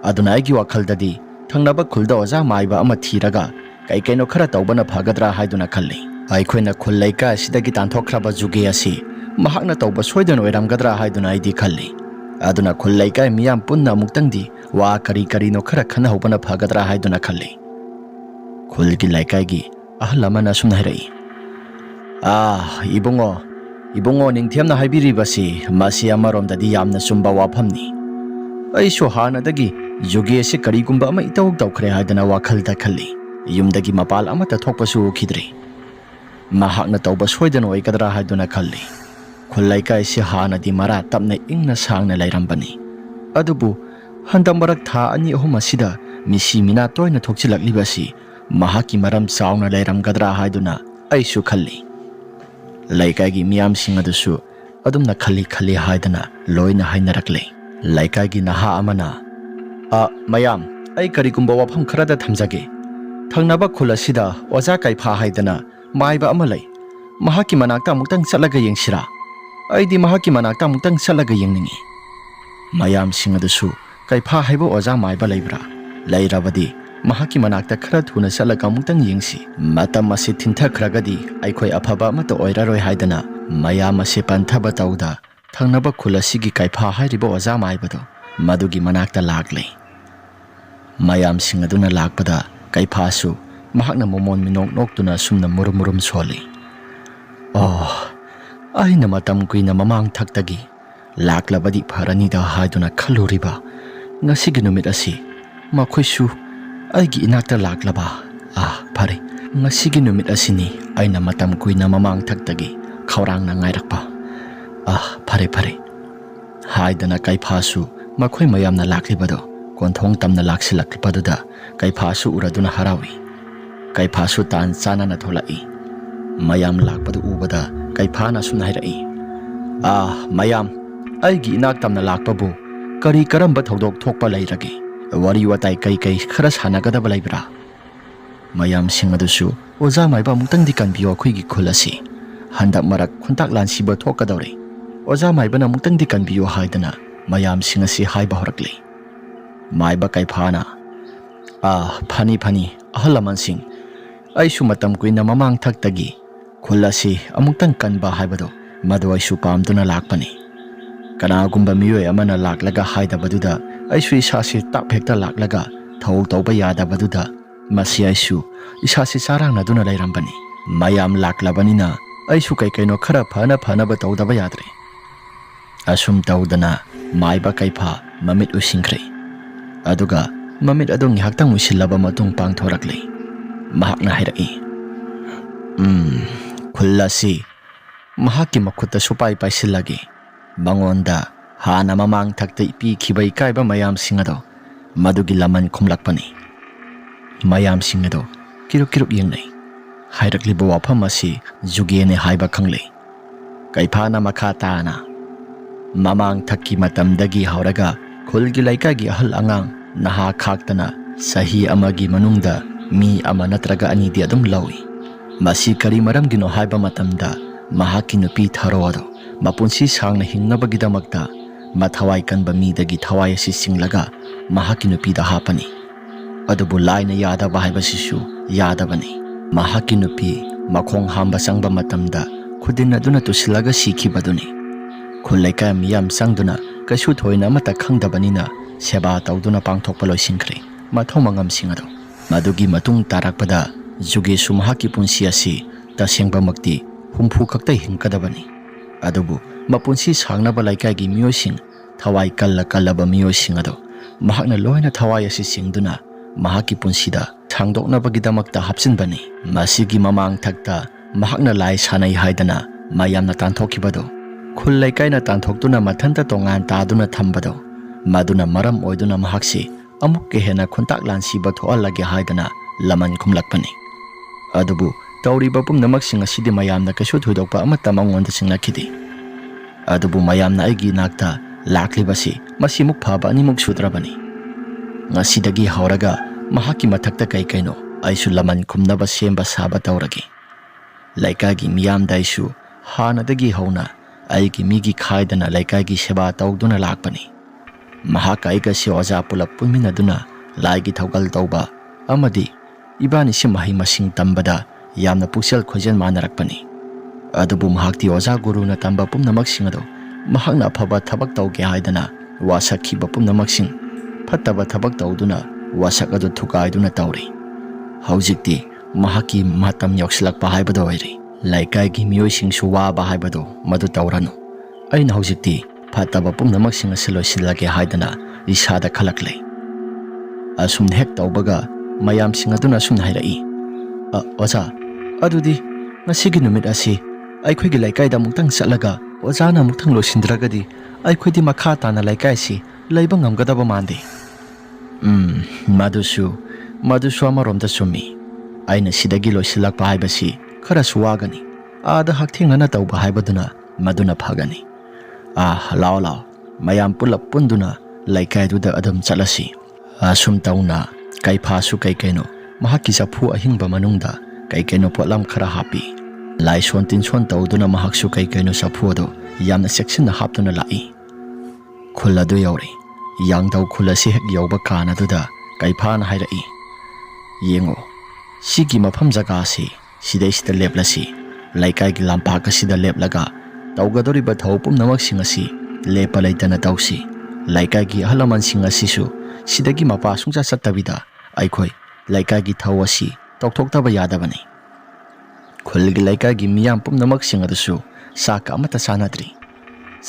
Aduna aigi wakhaldadi thangnaba khulda oja maiba ama thiraga kaino khara tawbana phagadra haiduna khalli. Aikhoina khulai sidagi tanthokhraba juge asi mahakna tawba soidan oiramgadra haiduna aidi khalli. Aduna khulai miyam punna muktangdi wa kari no khara khana hobana phagadra haiduna khalli. Khulgi laikai ahlamana sumna hairai. Ibungo ningthiamna haibiribasi masi amaromdadi yamna sumba wafamni. Aisu hanadagi juge asi karigumba ama itawg tawkhre haidana wakhalda khalli. Yumdagi mapal amata thokpasu khidri. Mahakna tawba soidan oigadra haiduna khalli. Khulai si hanadi mara tapna ingna sangna lairambani. Adubu handamarak tha ani ahum asida misi mina toina thokchilaklibasi mahaki maram sauna lairamgadra haiduna aisu khalli. Laikagi miyam singadusu adumna khalli haidana loina hainarakle. Laikagi naha amana, "Mayam, ai karigumba wafam kharada thamjage. Thangnaba khulasida oja kaipha haidana maiba amalai. Mahaki manakta muktang chalaga yengsira. Aidi mahaki manakta muktang chalaga yengningi." Mayam singadusu kaifa haiba oja maiba laibra. Lairabadi mahaki manakta khara thuna chalaga muktang yengsi. Matam ase thinthakragadi aikhoi afaba amata oiraroi haidana mayam ase panthaba tawda thangnaba khulasigi kaifa hairiba oja maibado madugi manakta lagle. Mayam singaduna lakpada kaifa su mahakna momon minok noktuna sumna murum soli. Aina matam kuina mamang thaktagi laklabadi pharanida haiduna khaluriba ngasigi numit asi makhoisu aigi inakta laklaba. Phare ngasigi numit asini aina matam kuina mamang thaktagi khawrangna ngairakpa. Phare haidana kaifasu makhoi mayamna laklibado konthong tamna laksilakpaduda kaifasu uraduna harawi. Kaifasu tan chanana tholai. Mayam lakpadu ubada kaifana sumna hairai. Mayam, ꯑꯩꯒꯤ ꯏꯅꯥꯛ ꯇꯝꯅ ꯂꯥꯛꯄꯕꯨ ꯀꯔꯤ ꯀꯔꯝꯕ ꯊꯧꯗꯣꯛ ꯊꯣꯛꯄ ꯂꯩꯔꯒꯦ? ꯋꯥꯔꯤ ꯋꯥꯇꯥꯏ ꯀꯩ ꯈꯔ ꯁꯥꯟꯅꯒꯗꯕ ꯂꯩꯕ꯭ꯔꯥ? ꯃꯌꯥꯝꯁꯤꯡ ꯑꯗꯨꯁꯨ ꯑꯣꯖꯥ ꯃꯥꯏꯕ ꯑꯃꯨꯛꯇꯪꯗꯤ ꯀꯟꯕꯤꯌꯨ ꯑꯩꯈꯣꯏꯒꯤ ꯈꯨꯜ ꯑꯁꯤ ꯍꯟꯗꯛ ꯃꯔꯛ ꯈꯨꯟꯇꯥꯛ ꯂꯥꯟꯁꯤꯕ ꯊꯣꯛꯀꯗꯧꯔꯦ꯫ ꯑꯣꯖꯥ ꯃꯥꯏꯕꯅ ꯑꯃꯨꯛꯇꯪꯗꯤ ꯀꯟꯕꯤꯌꯨ ꯍꯥꯏꯗꯅ ꯃꯌꯥꯝꯁꯤꯡ ꯑꯁꯤ ꯍꯥꯏꯕ ꯍꯧꯔꯛꯂꯤ꯫ ꯃꯥꯏꯕ ꯀꯩꯐꯥꯅ ꯐꯅꯤ ꯑꯍꯜ ꯂꯃꯟꯁꯤꯡ, ꯑꯩꯁꯨ ꯃꯇꯝ ꯀꯨꯏꯅ ꯃꯃꯥꯡ ꯊꯛꯇꯒꯤ ꯈꯨꯜ ꯑꯁꯤ ꯑꯃꯨꯛꯇꯪ ꯀꯟꯕ ꯍꯥꯏꯕꯗꯣ ꯃꯗꯨ ꯑꯩꯁꯨ ꯄꯥꯝꯗꯨꯅ ꯂꯥꯛꯄꯅꯤ꯫ ꯀꯅꯥꯒꯨꯝꯕ ꯃꯤꯑꯣꯏ ꯑꯃꯅ ꯂꯥꯛꯂꯒ ꯍꯥꯏꯗꯕꯗꯨꯗ ꯑꯩꯁꯨ ꯏꯁꯥꯁꯤ ꯇꯥꯞ ꯍꯦꯛꯇ ꯂꯥꯛꯂꯒ ꯊꯧ ꯇꯧꯕ ꯌꯥꯗꯕꯗꯨꯗ ꯃꯁꯤ ꯑꯩꯁꯨ ꯏꯁꯥꯁꯤ ꯆꯔꯥꯡꯅꯗꯨꯅ ꯂꯩꯔꯝꯕꯅꯤ꯫ ꯃꯌꯥꯝ ꯂꯥꯛꯂꯕꯅꯤꯅ ꯑꯩꯁꯨ ꯀꯩꯅꯣ ꯈꯔ ꯐꯅꯕ ꯇꯧꯗꯕ ꯌꯥꯗ꯭ꯔꯦ꯫ ꯑꯁꯨꯝ ꯇꯧꯗꯅ ꯃꯥꯏꯕ ꯀꯩꯐꯥ ꯃꯃꯤꯠ ꯎꯏꯁꯤꯟꯈ꯭ꯔꯦ꯫ ꯑꯗꯨꯒ ꯃꯃꯤꯠ ꯑꯗꯨ ꯉꯥꯏꯍꯥꯛꯇꯪ ꯎꯏꯁꯤꯜꯂꯕ ꯃꯇꯨꯡ ꯄꯥꯡꯊꯣꯔꯛꯂꯤ꯫ ꯃꯍꯥꯛꯅ ꯍꯥꯏꯔꯛꯏ, ꯈꯨꯜ ꯑꯁꯤ ꯃꯍꯥꯛꯀꯤ ꯃꯈꯨꯠꯇ ꯁꯨꯄꯥꯏ ꯄꯥꯏꯁꯤꯜꯂꯒꯦ꯫ ꯃꯉꯣꯟꯗ ꯍꯥꯟꯅ ꯃꯃꯥꯡ ꯊꯛꯇ ꯄꯤꯈꯤꯕ ꯏꯀꯥꯏꯕ ꯃꯌꯥꯝꯁꯤꯡ ꯑꯗꯣ ꯃꯗꯨꯒꯤ ꯂꯃꯟ ꯈꯨꯝꯂꯛꯄꯅꯤ꯫ ꯃꯌꯥꯝꯁꯤꯡ ꯑꯗꯣ ꯀꯤꯔꯨꯛ ꯌꯦꯡꯅꯩ꯫ ꯍꯥꯏꯔꯛꯂꯤꯕ ꯋꯥꯐꯝ ꯑꯁꯤ ꯖꯨꯒꯦꯅꯦ ꯍꯥꯏꯕ ꯈꯪꯂꯦ꯫ ꯀꯩꯐꯥꯅ ꯃꯈꯥ ꯇꯥꯅ, ꯃꯃꯥꯡ ꯊꯛꯀꯤ ꯃꯇꯝꯗꯒꯤ ꯍꯧꯔꯒ ꯈꯨꯜꯒꯤ ꯂꯩꯀꯥꯏꯒꯤ ꯑꯍꯜ ꯑꯉꯥꯡ ꯅꯍꯥ ꯈꯥꯛꯇꯅ ꯆꯍꯤ ꯑꯃꯒꯤ ꯃꯅꯨꯡꯗ ꯃꯤ ꯑꯃ ꯅꯠꯇ꯭ꯔꯒ ꯑꯅꯤꯗꯤ ꯑꯗꯨꯝ ꯂꯧꯏ꯫ ꯃꯁꯤ ꯀꯔꯤ ꯃꯔꯝꯒꯤꯅꯣ ꯍꯥꯏꯕ ꯃꯇꯝꯗ ꯃꯍꯥꯛꯀꯤ ꯅꯨꯄꯤ ꯊꯥꯔꯣ ꯑꯗꯣ ꯃꯄꯨꯟꯁꯤ ꯁꯥꯡꯅ ꯍꯤꯡꯅꯕꯒꯤꯗꯃꯛꯇ ꯃꯊꯋꯥꯏ ꯀꯟꯕ ꯃꯤꯗꯒꯤ ꯊꯋꯥꯏ ꯑꯁꯤ ꯆꯤꯡꯂꯒ ꯃꯍꯥꯛꯀꯤ ꯅꯨꯄꯤꯗ ꯍꯥꯞꯄꯅꯤ꯫ ꯑꯗꯨꯕꯨ ꯂꯥꯏꯅ ꯌꯥꯗꯕ ꯍꯥꯏꯕꯁꯤꯁꯨ ꯌꯥꯗꯕꯅꯤ꯫ ꯃꯍꯥꯛꯀꯤ ꯅꯨꯄꯤ ꯃꯈꯣꯡ ꯍꯥꯝꯕ ꯆꯪꯕ ꯃꯇꯝꯗ ꯈꯨꯗꯤꯟ ꯑꯗꯨꯅ ꯇꯨꯁꯤꯜꯂꯒ ꯁꯤꯈꯤꯕꯗꯨꯅꯤ꯫ ꯈꯨꯜ ꯂꯩꯀꯥꯏ ꯃꯤꯌꯥꯝ ꯆꯪꯗꯨꯅ ꯀꯩꯁꯨ ꯊꯣꯏꯅ ꯑꯃꯠꯇ ꯈꯪꯗꯕꯅꯤꯅ ꯁꯦꯕꯥ ꯇꯧꯗꯨꯅ ꯄꯥꯡꯊꯣꯛꯄ ꯂꯣꯏꯁꯤꯟꯈ꯭ꯔꯦ ꯃꯊꯧ ꯃꯉꯝꯁꯤꯡ ꯑꯗꯣ꯫ ꯃꯗꯨꯒꯤ ꯃꯇꯨꯡ ꯇꯥꯔꯛꯄꯗ ꯖꯨꯒꯦꯁꯨ ꯃꯍꯥꯛꯀꯤ ꯄꯨꯟꯁꯤ ꯑꯁꯤ ꯇꯁꯦꯡꯕꯃꯛꯇꯤ 70 ꯈꯛꯇ ꯍꯤꯡꯒꯗꯕꯅꯤ꯫ ꯑꯗꯨꯕꯨ ꯃꯄꯨꯟꯁꯤ ꯁꯥꯡꯅꯕ ꯂꯩꯀꯥꯏꯒꯤ ꯃꯤꯑꯣꯏꯁꯤꯡ, ꯊꯋꯥꯏ ꯀꯜꯂꯕ ꯃꯤꯑꯣꯏꯁꯤꯡ ꯑꯗꯣ ꯃꯍꯥꯛꯅ ꯂꯣꯏꯅ ꯊꯋꯥꯏ ꯑꯁꯤ ꯆꯤꯡꯗꯨꯅ ꯃꯍꯥꯛꯀꯤ ꯄꯨꯟꯁꯤꯗ ꯁꯥꯡꯗꯣꯛꯅꯕꯒꯤꯗꯃꯛꯇ ꯍꯥꯞꯆꯤꯟꯕꯅꯤ꯫ ꯃꯁꯤꯒꯤ ꯃꯃꯥꯡ ꯊꯛꯇ ꯃꯍꯥꯛꯅ ꯂꯥꯏ ꯁꯥꯟꯅꯩ ꯍꯥꯏꯗꯅ ꯃꯌꯥꯝꯅ ꯇꯥꯟꯊꯣꯛꯈꯤꯕꯗꯣ, ꯈꯨꯜ ꯂꯩꯀꯥꯏꯅ ꯇꯥꯟꯊꯣꯛꯇꯨꯅ ꯃꯊꯟꯇ ꯇꯣꯉꯥꯟ ꯇꯥꯗꯨꯅ ꯊꯝꯕꯗꯣ, ꯃꯗꯨꯅ ꯃꯔꯝ ꯑꯣꯏꯗꯨꯅ ꯃꯍꯥꯛꯁꯤ ꯑꯃꯨꯛꯀ ꯍꯦꯟꯅ ꯈꯨꯟꯇꯥꯛ ꯂꯥꯟꯁꯤꯕ ꯊꯣꯛꯍꯜꯂꯒꯦ ꯍꯥꯏꯗꯅ ꯂꯃꯟ ꯈꯨꯝꯂꯛꯄꯅꯤ꯫ ꯑꯗꯨꯕꯨ ꯇꯧꯔꯤꯕ ꯄꯨꯝꯅꯃꯛꯁꯤꯡ ꯑꯁꯤꯗꯤ ꯃꯌꯥꯝꯅ ꯀꯩꯁꯨ ꯊꯣꯏꯗꯣꯛꯄ ꯑꯃꯠꯇ ꯃꯉꯣꯟꯗ ꯆꯤꯡꯂꯛꯈꯤꯗꯦ꯫ ꯑꯗꯨꯕꯨ ꯃꯌꯥꯝꯅ ꯑꯩꯒꯤ ꯏꯅꯥꯛꯇ ꯂꯥꯛꯂꯤꯕꯁꯤ ꯃꯁꯤꯃꯨꯛ ꯐꯕ ꯑꯅꯤꯃꯨꯛ ꯁꯨꯗ꯭ꯔꯕꯅꯤ꯫ ꯉꯁꯤꯗꯒꯤ ꯍꯧꯔꯒ ꯃꯍꯥꯛꯀꯤ ꯃꯊꯛꯇ ꯀꯩꯅꯣ ꯑꯩꯁꯨ ꯂꯃꯟ ꯈꯨꯝꯅꯕ ꯁꯦꯝꯕ ꯁꯥꯕ ꯇꯧꯔꯒꯦ꯫ ꯂꯩꯀꯥꯏꯒꯤ ꯃꯤꯌꯥꯝꯗ ꯑꯩꯁꯨ ꯍꯥꯟꯅꯗꯒꯤ ꯍꯧꯅ ꯑꯩꯒꯤ ꯃꯤꯒꯤ ꯈꯥꯏꯗꯅ ꯂꯩꯀꯥꯏꯒꯤ ꯁꯦꯕꯥ ꯇꯧꯗꯨꯅ ꯂꯥꯛꯄꯅꯤ꯫ ꯃꯍꯥꯛꯀ ꯑꯩꯒꯁꯤ ꯑꯣꯖꯥ ꯄꯨꯂꯞ ꯄꯨꯟꯃꯤꯟꯅꯗꯨꯅ ꯂꯥꯏꯒꯤ ꯊꯧꯒꯜ ꯇꯧꯕ ꯑꯃꯗꯤ ꯏꯕꯥꯅꯤꯁꯤ ꯃꯍꯩ ꯃꯁꯤꯡ ꯇꯝꯕꯗ ꯌꯥꯝꯅ ꯄꯨꯛꯆꯦꯜ ꯈꯣꯏꯖꯦꯜ ꯃꯥꯟꯅꯔꯛꯄꯅꯤ꯫ ꯑꯗꯨꯕꯨ ꯃꯍꯥꯛꯇꯤ ꯑꯣꯖꯥ ꯒꯨꯔꯨꯅ ꯇꯝꯕ ꯄꯨꯝꯅꯃꯛꯁꯤꯡ ꯑꯗꯣ ꯃꯍꯥꯛꯅ ꯑꯐꯕ ꯊꯕꯛ ꯇꯧꯒꯦ ꯍꯥꯏꯗꯅ ꯋꯥꯁꯛꯈꯤꯕ ꯄꯨꯝꯅꯃꯛꯁꯤꯡ ꯐꯠꯇꯕ ꯊꯕꯛ ꯇꯧꯗꯨꯅ ꯋꯥꯁꯛ ꯑꯗꯨ ꯊꯨꯒꯥꯏꯗꯨꯅ ꯇꯧꯔꯤ꯫ ꯍꯧꯖꯤꯛꯇꯤ ꯃꯍꯥꯛꯀꯤ ꯃꯇꯝ ꯌꯧꯁꯤꯜꯂꯛꯄ ꯍꯥꯏꯕꯗꯣ ꯑꯣꯏꯔꯦ꯫ ꯂꯩꯀꯥꯏꯒꯤ ꯃꯤꯑꯣꯏꯁꯤꯡꯁꯨ ꯋꯥꯕ ꯍꯥꯏꯕꯗꯣ ꯃꯗꯨ ꯇꯧꯔꯅꯨ꯫ ꯑꯩꯅ ꯍꯧꯖꯤꯛꯇꯤ ꯐꯠꯇꯕ ꯄꯨꯝꯅꯃꯛꯁꯤꯡ ꯑꯁꯤ ꯂꯣꯏꯁꯤꯜꯂꯒꯦ ꯍꯥꯏꯗꯅ ꯏꯁꯥꯗ ꯈꯜꯂꯛꯂꯦ꯫ ꯑꯁꯨꯝ ꯍꯦꯛ ꯇꯧꯕꯒ ꯃꯌꯥꯝꯁꯤꯡ ꯑꯗꯨꯅ ꯑꯁꯨꯝꯅ ꯍꯥꯏꯔꯛꯏ, ꯑꯣꯖꯥ, ꯑꯗꯨꯗꯤ ꯉꯁꯤꯒꯤ ꯅꯨꯃꯤꯠ ꯑꯁꯤ ꯑꯩꯈꯣꯏꯒꯤ ꯂꯩꯀꯥꯏꯗ ꯑꯃꯨꯛꯇꯪ ꯆꯠꯂꯒ ꯑꯣꯖꯥꯅ ꯑꯃꯨꯛꯇꯪ ꯂꯣꯏꯁꯤꯟꯗ꯭ꯔꯒꯗꯤ ꯑꯩꯈꯣꯏꯗꯤ ꯃꯈꯥ ꯇꯥꯅ ꯂꯩꯀꯥꯏꯁꯤ ꯂꯩꯕ ꯉꯝꯒꯗꯕ ꯃꯥꯟꯗꯦ꯫ ꯃꯗꯨꯁꯨ ꯑꯃꯔꯣꯝꯗ ꯆꯨꯝꯃꯤ꯫ ꯑꯩꯅ ꯁꯤꯗꯒꯤ ꯂꯣꯏꯁꯤꯜꯂꯛꯄ ꯍꯥꯏꯕꯁꯤ ꯈꯔꯁꯨ ꯋꯥꯒꯅꯤ꯫ ꯑꯥꯗ ꯍꯛꯊꯦꯡꯅꯅ ꯇꯧꯕ ꯍꯥꯏꯕꯗꯨꯅ ꯃꯗꯨꯅ ꯐꯒꯅꯤ꯫ ꯂꯥꯛꯑꯣ ꯃꯌꯥꯝ ꯄꯨꯂꯞ ꯄꯨꯟꯗꯨꯅ ꯂꯩꯀꯥꯏꯗꯨꯗ ꯑꯗꯨꯝ ꯆꯠꯂꯁꯤ꯫ ꯑꯁꯨꯝ ꯇꯧꯅ ꯀꯩꯐꯥꯁꯨ ꯀꯩꯅꯣ ꯃꯍꯥꯛꯀꯤ ꯆꯐꯨ ꯑꯍꯤꯡꯕ ꯃꯅꯨꯡꯗ ꯀꯩꯅꯣ ꯄꯣꯠꯂꯝ ꯈꯔ ꯍꯥꯞꯄꯤ꯫ ꯂꯥꯏꯁꯣꯟ ꯇꯤꯟꯁꯣꯟ ꯇꯧꯗꯨꯅ ꯃꯍꯥꯛꯁꯨ ꯀꯩꯅꯣ ꯆꯐꯨ ꯑꯗꯣ ꯌꯥꯝꯅ ꯆꯦꯛꯁꯤꯟꯅ ꯍꯥꯞꯇꯨꯅ ꯂꯥꯛꯏ꯫ ꯈꯨꯜ ꯑꯗꯨ ꯌꯧꯔꯦ꯫ ꯌꯥꯡꯗꯧ ꯈꯨꯜ ꯑꯁꯤ ꯍꯦꯛ ꯌꯧꯕ ꯀꯥꯟ ꯑꯗꯨꯗ ꯀꯩꯐꯥꯅ ꯍꯥꯏꯔꯛꯏ, ꯌꯦꯡꯉꯣ, ꯁꯤꯒꯤ ꯃꯐꯝ ꯖꯒꯥꯁꯤ ꯁꯤꯗꯩꯁꯤꯗ ꯂꯦꯞꯂꯁꯤ꯫ ꯂꯩꯀꯥꯏꯒꯤ ꯂꯝꯄꯥꯛ ꯑꯁꯤꯗ ꯂꯦꯞꯂꯒ ꯇꯧꯒꯗꯧꯔꯤꯕ ꯊꯕꯛ ꯄꯨꯝꯅꯃꯛꯁꯤꯡ ꯑꯁꯤ ꯂꯦꯞꯄ ꯂꯩꯇꯅ ꯇꯧꯁꯤ꯫ ꯂꯩꯀꯥꯏꯒꯤ ꯑꯍꯜ ꯂꯃꯟꯁꯤꯡ ꯑꯁꯤꯁꯨ ꯁꯤꯗꯒꯤ ꯃꯄꯥ ꯁꯨꯡꯆꯠ ꯆꯠꯇꯕꯤꯗ ꯑꯩꯈꯣꯏ ꯂꯩꯀꯥꯏꯒꯤ ꯊꯧ ꯑꯁꯤ ꯇꯧꯊꯣꯛꯇꯕ ꯌꯥꯗꯕꯅꯤ꯫ ꯈꯨꯜꯒꯤ ꯂꯩꯀꯥꯏꯒꯤ ꯃꯤꯌꯥꯝ ꯄꯨꯝꯅꯃꯛꯁꯤꯡ ꯑꯗꯨꯁꯨ ꯆꯥꯛꯀ ꯑꯃꯠꯇ ꯆꯥꯅꯗ꯭ꯔꯤ꯫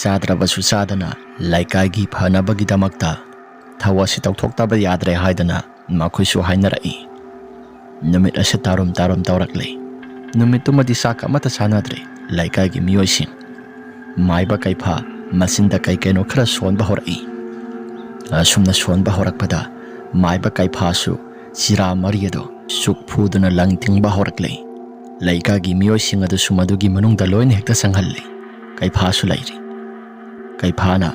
ꯆꯥꯗ꯭ꯔꯕꯁꯨ ꯆꯥꯗꯅ ꯂꯩꯀꯥꯏꯒꯤ ꯐꯅꯕꯒꯤꯗꯃꯛꯇ ꯊꯧ ꯑꯁꯤ ꯇꯧꯊꯣꯛꯇꯕ ꯌꯥꯗ꯭ꯔꯦ ꯍꯥꯏꯗꯅ ꯃꯈꯣꯏꯁꯨ ꯍꯥꯏꯅꯔꯛꯏ꯫ ꯅꯨꯃꯤꯠ ꯑꯁꯤ ꯇꯥꯔꯨꯝ ꯇꯧꯔꯛꯂꯦ꯫ ꯅꯨꯃꯤꯠꯇꯨꯃꯗꯤ ꯆꯥꯛ ꯑꯃꯠꯇ ꯆꯥꯅꯗ꯭ꯔꯦ ꯂꯩꯀꯥꯏꯒꯤ ꯃꯤꯑꯣꯏꯁꯤꯡ꯫ ꯃꯥꯏꯕ ꯀꯩꯐꯥ ꯃꯆꯤꯟꯗ ꯀꯩꯅꯣ ꯈꯔ ꯁꯣꯟꯕ ꯍꯧꯔꯛꯏ꯫ ꯑꯁꯨꯝꯅ ꯁꯣꯟꯕ ꯍꯧꯔꯛꯄꯗ ꯃꯥꯏꯕ ꯀꯩꯐꯥꯁꯨ ꯆꯤꯔꯥ ꯃꯔꯤ ꯑꯗꯣ ꯁꯨꯛ ꯐꯨꯗꯨꯅ ꯂꯪ ꯊꯤꯡꯕ ꯍꯧꯔꯛꯂꯦ꯫ ꯂꯩꯀꯥꯏꯒꯤ ꯃꯤꯑꯣꯏꯁꯤꯡ ꯑꯗꯨꯁꯨ ꯃꯗꯨꯒꯤ ꯃꯅꯨꯡꯗ ꯂꯣꯏꯅ ꯍꯦꯛꯇ ꯆꯪꯍꯜꯂꯤ꯫ ꯀꯩꯐꯥꯁꯨ ꯂꯩꯔꯤ꯫ Kaiphana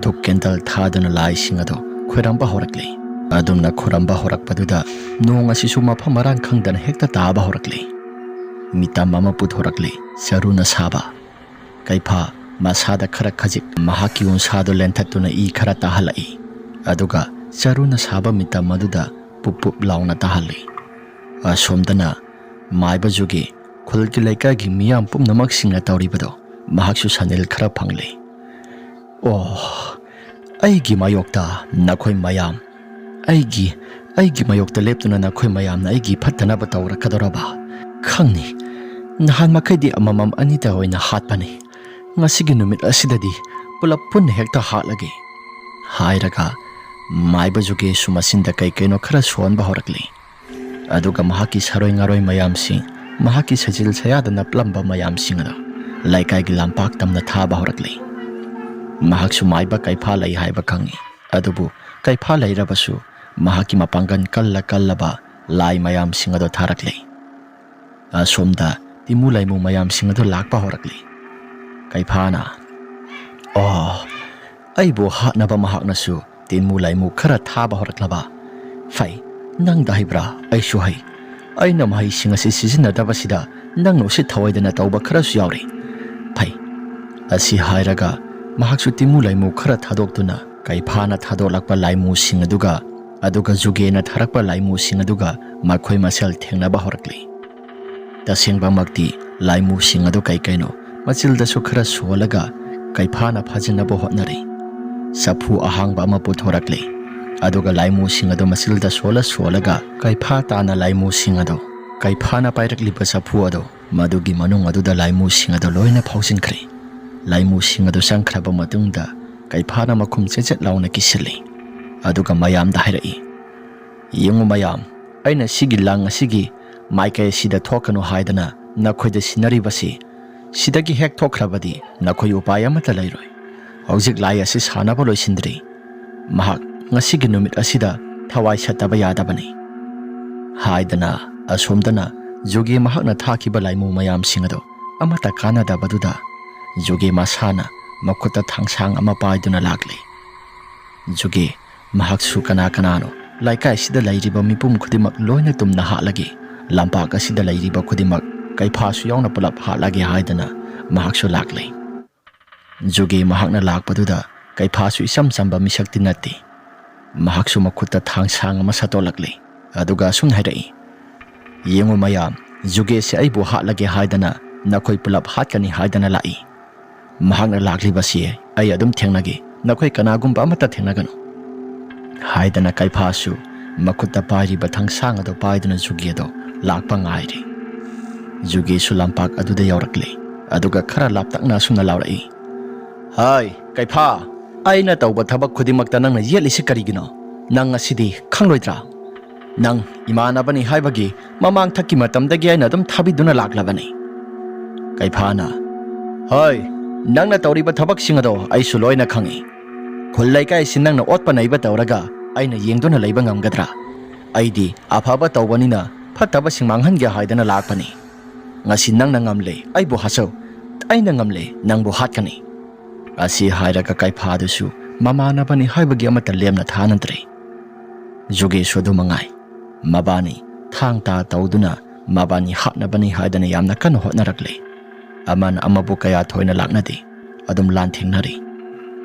dhuk kental thaduna laising ado khoiramba horakli. Adumna khuramba horakpaduda nong asisu mafam marang khangdana hekta taba horakli. Mitam ama puthorakli saruna saba. Kaipha masada khara khajik mahaki unsado lenthatuna I khara tahalai. Aduga saruna saba mitam maduda pup launa tahali. Asomdana maiba jugi khulki laikagi miyam pumnamak singa tawribado mahaksu sanil khara phangli. Oh, aigi mayokta nakhoi mayam. Aigi mayokta leptuna nakhoi mayam na aigi phattanaba tawrakadoraba. Khangni nahan makaidi amamam anita hoina hatpani. Ngasigi numit asidadi pulap punna hekta hatlagi. Hairaga maiba jugi sumasinda kai kaino khara suanba horakli. Aduga mahaki saroi ngaroi mayamsing mahaki sajil sayadana plamba mayamsing ado laikai lampak tamna thaba horakli. Mahaksu maiba kaipha lai haiba khangi. Adubu kaipha lairabasu mahaki mapangan kallaba lai mayamsing ado tharakli. Asomda timulaimu mayamsing ado lakpa horakli. Kaiphana oh aibo hatnaba mahaknasu timulaimu khara thaba horaklaba. Fai nang dahibra aishu hai aina mahai singasi sizinadabasida nang nosi thawaidana tawba kharasu yauri. Fai asi hairaga mahaksu timulaimu khara thadokduna Kaiphana thadolakpa laimu sing aduga jugena tharakpa laimu sing aduga makhoi masel thengnaba horakli. Tasengba makti laimu sing adu kaino machilda su khara sualaga Kaiphana phajanaba hotnari. Sapu ahangba ama puthorakli. Aduga laimu sing adu machilda sualaga Kaipha tana laimu sing adu Kaiphana pairakliba sapu adu madugi manung aduda laimu sing adu loina phausinkhri. Laimu sing adu sangkhraba matungda Kaiphana makhum chechet launa kisili. Aduga mayam da hairai. Yengu mayam aina sigi lang asigi maikai sida thokanu haidana nakhoida sinaribasi sidagi hek thokhrabadi nakhoi upay amata lairoi. Hojik lai asi sanaba loisindri. Mahak ngasigi numit asida thawai sataba yadabani. Haidana asomdana jogi mahakna thakiba laimu mayam singado amata kanada baduda jogi masana makuta thangsang ama paiduna lakli. Jogi mahaksu kanano laikai sida lairiba mipum khudimak loina tumna halagi lampak asida lairiba khudimak Kaiphasu yauna pulap hatlagi haidana mahaksu lakli. Jogi mahakna lakpaduda Kaiphasu isam samba misakti nati. Mahaksu makuta thangsang ama satolakli. Aduga sun hairai. Yengu mayam jogi se aibu hatlagi haidana nakhoi pulap hatkani haidana lai. Mahakna lakli basi ay adum thengnagi nakhoi kanagumba amata thengnaganu. Haidana Kaiphasu makuta pairiba thangsang ado paiduna jogi ado lakpa ngairi. Jogi su lampak aduda yaurakli. Aduga khara laptakna sumna laurai. Hai Kaipha aina tawba thabak khudimakta nangna yelisi karigino nang asidi khangloidra. Nang imanabani haibagi mamang thakki matamdagi aina adum thabiduna laklabani. Kaiphana hai nangna tawriba thabak singado aisu loina khangi. Khullai kai sin nangna otpa naiba tawraga aina yengduna leiba ngamgadra. Aidi afaba tawbanina phattaba singmanghange haidana lakpani. Ngasi nangna ngamle aibu hasau aina ngamle nangbu hatkani. Asi hairaga Kaiphadusu mamanabani haibagi amata lemna thanantre. Jogi sodu mangai mabani thangta tawduna mabani hatnabani haidana yamna kana hotnarakle. Aman amabu kaya thoina laknadi adum lanthingnari.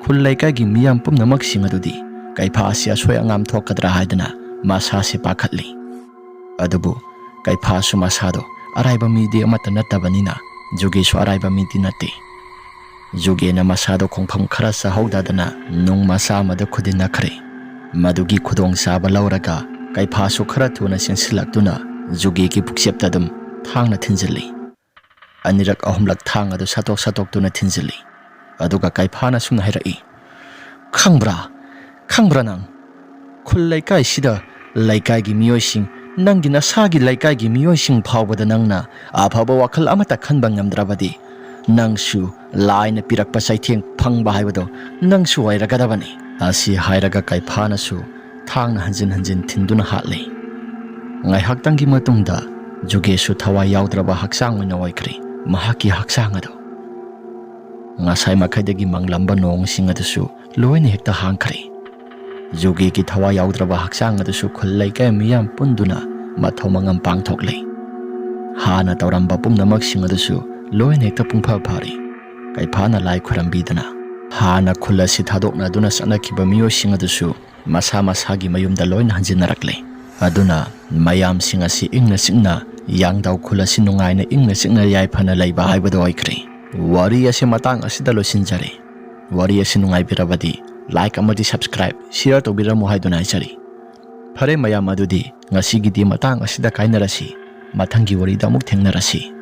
Khullaikagi miyam pumnamak singadudi Kaipha asia soy angam thokadra haidana masa se pakhatli. Adubu Kaiphasu masado araiba midi amata natabanina jogi su araiba midi nati. Jogi na masado khongpham khara sa haudadana nung masa amada khudina khare. Madugi khudong saba lauraga Kaiphasu khara thuna sensilaktuna jogi ki puksepta dum thangna thinjili. Anirak ahumlak thang adu satok tuna thinjili. Aduga Kaiphana sumna hairai. Khangbra nang khullaikai sida laikai gi miyoising nangi nasagi laikai gi miyoising phawbada nangna afaba wakhal amata khanba ngamdrabadi nangsu laina pirakpa saitheng phangba haibado nangsu wairagadabani. Asi hairaga Kaiphana su thangna hanjin thinduna hatle. Ngai haktangi matungda jogi su thawai yaudraba haksang oina waikri mahaki haksang ado ngasai makhaidagi manglamba nongsing adusu loina hekta hangkhari. Jugi ki thawa yaudraba hakchang adusu khullai kai miyam punduna mathau mangam pangthoklei. Hana tauramba pumnamak-sing adusu loina hekta pungpha phari. Kai phana lai khurambidana. Hana khulla si thadokna duna sanakhiba miyosing adusu masa masagi mayumda loina hanjinaraklei. Aduna mayam sing asi ingna singna yangdau khulla si nungaina ingna singna yaifana leiba haibado oikri. Wari asi matang asida losinjare. Wari asi nungai birabadi like amadi subscribe share tobiramu haiduna haijari. Phare mayam adudi ngasigidi matang asida kainarasi mathangi wari da amuk thengnarasi.